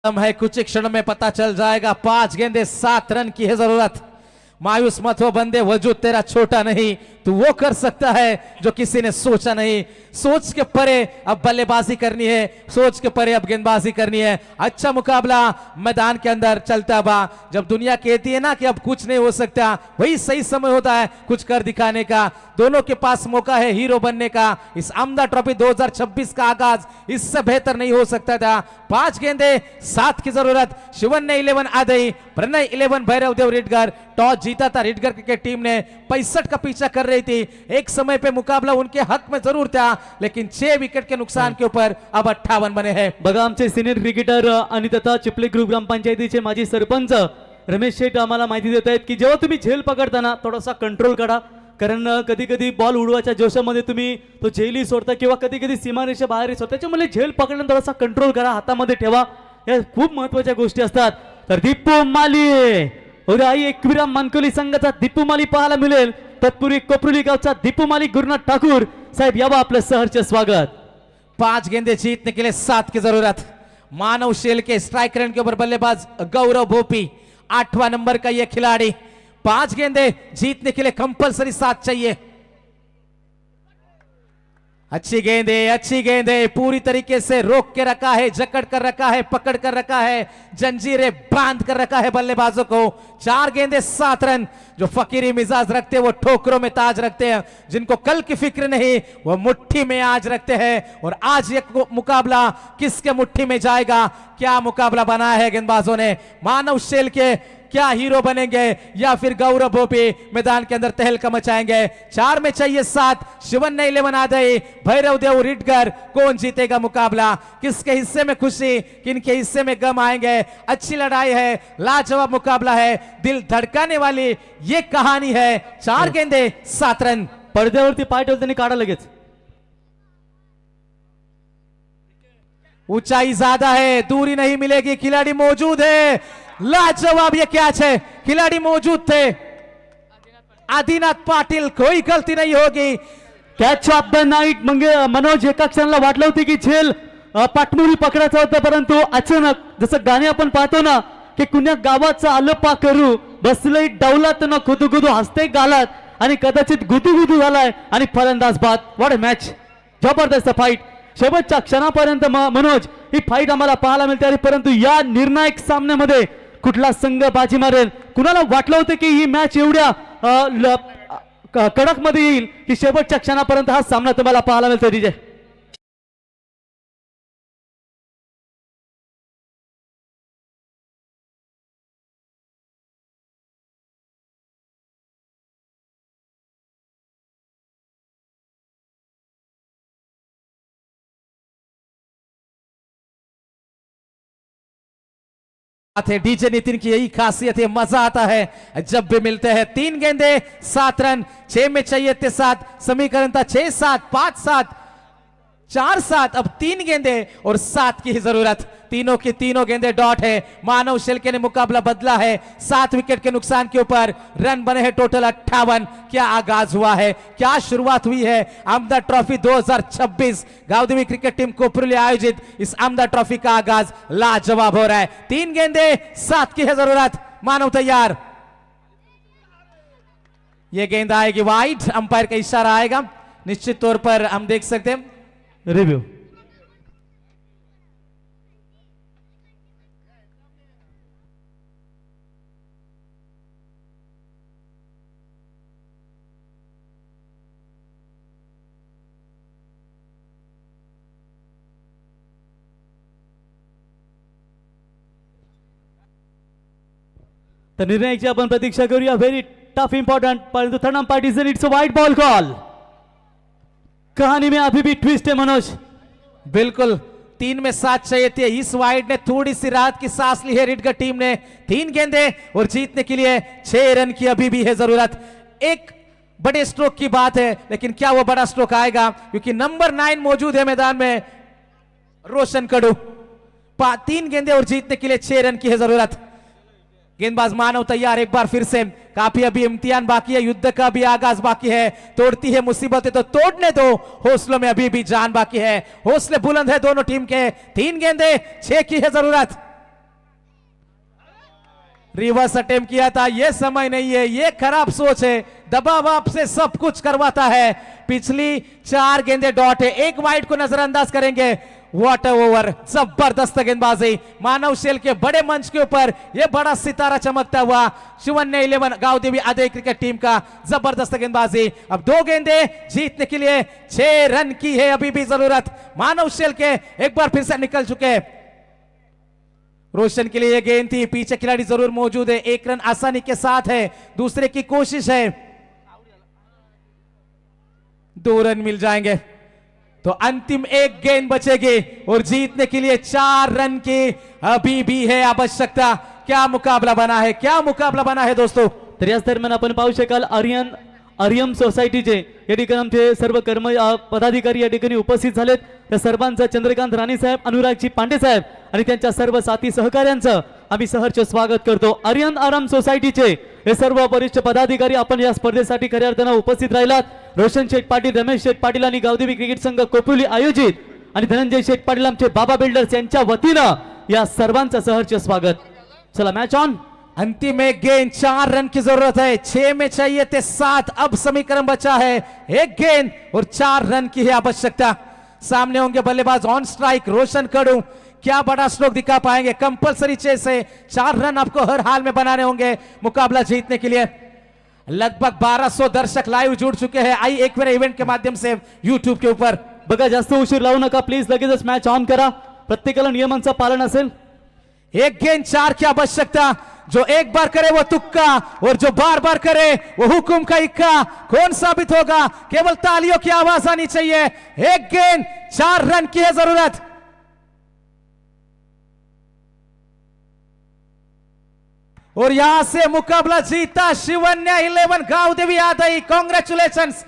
है कुछ ही क्षण में पता चल जाएगा। 5 गेंदे 7 रन की है जरूरत। मायूस मत हो बंदे, वजूद तेरा छोटा नहीं, तू वो कर सकता है जो किसी ने सोचा नहीं। सोच के परे अब बल्लेबाजी करनी है, सोच के परे अब गेंदबाजी करनी है। अच्छा मुकाबला मैदान के अंदर चलता बा। जब दुनिया कहती है ना कि अब कुछ नहीं हो सकता, वही सही समय होता है कुछ कर दिखाने का। दोनों के पास मौका है हीरो बनने का। इस आमदा ट्रॉफी 2026 का आगाज इससे बेहतर नहीं हो सकता था। 5 गेंदे 7 की जरूरत। शिवन ने 11 आदई, प्रणय 11 भैरवदेव रिडगर। टॉस जीता था रिडगर क्रिकेट टीम ने। 65 का पीछा कर रही थी। एक समय पे मुकाबला उनके हक में जरूर था, लेकिन 6 विकेट के नुकसान के ऊपर अब 58 बने हैं। बघा आमचे सिनियर क्रिकेटर आणि तथा चिपले ग्रुप ग्रामपंचायतीचे माजी सरपंच रमेश शेठ आम्हाला माहिती देत आहेत की जेव्हा तुम्ही झेल पकडताना थोडासा कंट्रोल करा, कारण कधी कधी बॉल उडवायच्या जोशामध्ये तुम्ही तो झेलही सोडता किंवा कधी कधी सीमारेषा बाहेरही सोडता, त्याच्यामुळे झेल पकडताना थोडासा कंट्रोल करा, हातामध्ये ठेवा, या खूप महत्वाच्या गोष्टी असतात. तर दीपू माली उद्या आई एकविराम मानकोली संघाचा दीपू माली पाहायला मिळेल. तत्पूर्वी कोपरुली गावचा दीपू माली गुरुनाथ ठाकूर साहेब यावा आपलं सहर्ष स्वागत. 5 गेंदे जीतने के लिए 7 की जरूरत। मानव शेल के स्ट्राइक रेट के ऊपर बल्लेबाज गौरव भोपी 8वां नंबर का यह खिलाड़ी। 5 गेंदे जीतने के लिए कंपलसरी 7 चाहिए। अच्छी गेंदे पूरी तरीके से रोक के रखा है, जकड़ कर रखा है, पकड़ कर रखा है, जंजीरें बांध कर रखा है बल्लेबाजों को। 4 गेंदे 7 रन। जो फकीरी मिजाज रखते हैं वो ठोकरों में ताज रखते हैं, जिनको कल की फिक्र नहीं वो मुट्ठी में आज रखते हैं। और आज ये मुकाबला किसके मुट्ठी में जाएगा? क्या मुकाबला बनाया है गेंदबाजों ने। मानव शेल के क्या हीरो बनेंगे या फिर गौरव भोपी मैदान के अंदर तहलका मचाएंगे। 4 में चाहिए 7। शिवन ने 11 आदई, भैरव देव रिडगर। कौन जीतेगा मुकाबला? किसके हिस्से में खुशी, किनके हिस्से में गम आएंगे? अच्छी लड़ाई है, लाजवाब मुकाबला है, दिल धड़काने वाली ये कहानी है। 4 गेंदे 7 रन। पडद्यावरती पाय ठेवताना काढा लगेच. ऊंचाई ज्यादा है, दूरी नहीं मिलेगी, खिलाड़ी मौजूद है। लाजवाब ये कैच है, खिलाड़ी मौजूद थे। आदिनाथ पाटील, कोई गलती नहीं होगी। Catch of the night. Manoj एका क्षणाला वाटलं होतं की झेल पाठमोरी पकडायचा होता, परंतु अचानक जसं गाणे आपण पाहतो ना की कुण्या गावाचं आलं पा करू, बसलंय डौलात न खुदुगुदू, हसते गालात आणि कदाचित गुदुगुदू झालाय आणि फलंदाज बाद. व्हॉट मॅच, जबरदस्त फाईट. शेवटच्या क्षणापर्यंत मनोज ही फाईट आम्हाला पाहायला मिळते. आणि परंतु या निर्णायक सामन्यामध्ये कुठला संघ बाजी मारेल? कुणाला वाटलं होतं की ही मॅच एवढ्या कडक मध्ये येईल की शेवटच्या क्षणापर्यंत हा सामना तुम्हाला पाहायला मिळतो. डीजे डीजे नितिन की यही खासियत है, मजा आता है जब भी मिलते हैं। 3 गेंदे 7 रन। 6 में चाहिए थे 7, समीकरण था 6-7, 5-7, 4-7, अब 3 गेंदे और 7 की ही जरूरत। तीनों की तीनों गेंदे डॉट है। मानव शेलके ने मुकाबला बदला है। 7 विकेट के नुकसान के ऊपर रन बने हैं टोटल 58। क्या आगाज हुआ है, क्या शुरुआत हुई है आमदार ट्रॉफी 2026 गावदेवी क्रिकेट टीम कोपरुली आयोजित इस आमदार ट्रॉफी का आगाज लाजवाब हो रहा है। 3 गेंदे 7 की है जरूरत। मानव तैयार, ये गेंद आएगी वाइड, अंपायर का इशारा आएगा। निश्चित तौर पर हम देख सकते हैं रिव्यू। तर निर्णयाची आपण प्रतीक्षा करूया. व्हेरी टफ इंपॉर्टंट, परंतु third umpire is it's a wide ball call. कहानी में अभी भी ट्विस्ट है मनोज. बिल्कुल 3 में 7 चाहिए थे। इस वाइड ने थोड़ी सी राहत की सांस ली है रिडगर टीम ने। 3 गेंदे और जीतने के लिए 6 रन की अभी भी है जरूरत। एक बड़े स्ट्रोक की बात है, लेकिन क्या वो बड़ा स्ट्रोक आएगा, क्योंकि नंबर 9 मौजूद है मैदान में, रोशन कडू। 3 गेंदे और जीतने के लिए 6 रन की है जरूरत। गेंदबाज मानव तैयार, एक बार फिर से। काफी अभी इम्तिहान बाकी है, युद्ध का भी आगाज बाकी है। तोड़ती है मुसीबतें तो तोड़ने दो, हौसलों में अभी भी जान बाकी है। हौसले बुलंद है दोनों टीम के। 3 गेंदे 6 की है जरूरत। रिवर्स अटेम्प्ट किया था, यह समय नहीं है, यह खराब सोच है। दबाव आपसे सब कुछ करवाता है। पिछली 4 गेंदे डॉट है, एक वाइड को नजरअंदाज करेंगे। व्हाट ओवर, जबरदस्त गेंदबाजी मानव शेल के बड़े मंच के ऊपर यह बड़ा सितारा चमकता हुआ शिवन्य 11 गावदेवी आदि क्रिकेट टीम का जबरदस्त गेंदबाजी। अब 2 गेंदे जीतने के लिए 6 रन की है अभी भी जरूरत। मानव शेल के एक बार फिर से निकल चुके। रोशन के लिए यह गेंद थी, पीछे खिलाड़ी जरूर मौजूद है। 1 रन आसानी के साथ है, दूसरे की कोशिश है, 2 रन मिल जाएंगे तो अंतिम 1 गेंद बचेगी और जीतने के लिए 4 रन की अभी भी है आवश्यकता। क्या मुकाबला बना है, क्या मुकाबला बना है दोस्तों. तर याच दरम्यान आपण पाहू शकाल आर्यन सोसायटीचे या ठिकाणी आमचे सर्व पदाधिकारी या ठिकाणी उपस्थित झालेत. त्या सर्वांचं चंद्रकांत राणे साहेब, अनुरागजी पांडे साहेब आणि त्यांच्या सर्व साथी सहकाऱ्यांचं आम्ही सहर्ष स्वागत करतो. आर्यन सोसायटीचे हे सर्व वरिष्ठ पदाधिकारी आपण या स्पर्धेसाठी खऱ्या अर्थानं उपस्थित राहिलात. रोशन शेठ पाटील, रमेश शेठ पाटील आणि गावदेवी क्रिकेट संघ कोपरुली आयोजित आणि धनंजय शेठ पाटील आमचे बाबा बिल्डर्स यांच्या वतीनं या सर्वांचं सहर्ष स्वागत. चला मॅच ऑन. अंतिम 1 गेंद, 4 रन की जरूरत है। 6 में चाहिए थे 7, अब समीकरण बचा है 1 गेंद और 4 रन की है आवश्यकता। सामने होंगे बल्लेबाज ऑन स्ट्राइक रोशन कडू। क्या बड़ा स्ट्रोक दिखा पाएंगे, कंपलसरी चेस है, 4 रन आपको हर हाल में बनाने होंगे मुकाबला जीतने के लिए। लगभग 1200 दर्शक लाइव जुड़ चुके हैं आई एक इवेंट के माध्यम से यूट्यूब के ऊपर. बघा जास्त उशीर लावू नका प्लीज, लगेचच मॅच ऑन करा. प्रत्येकाला नियमांचं पालन असेल. 1 गेंद 4 की आवश्यकता. जो एक बार करे वो तुक्का और जो बार बार करे वो हुकुम का इक्का. कौन साबित होगा, केवल तालियों की आवाज आनी चाहिए. 1 गेंद 4 रन की है जरूरत. और यहां से मुकाबला जीता शिवन्य 11 गावदेवी आदई. कांग्रेचुलेशंस.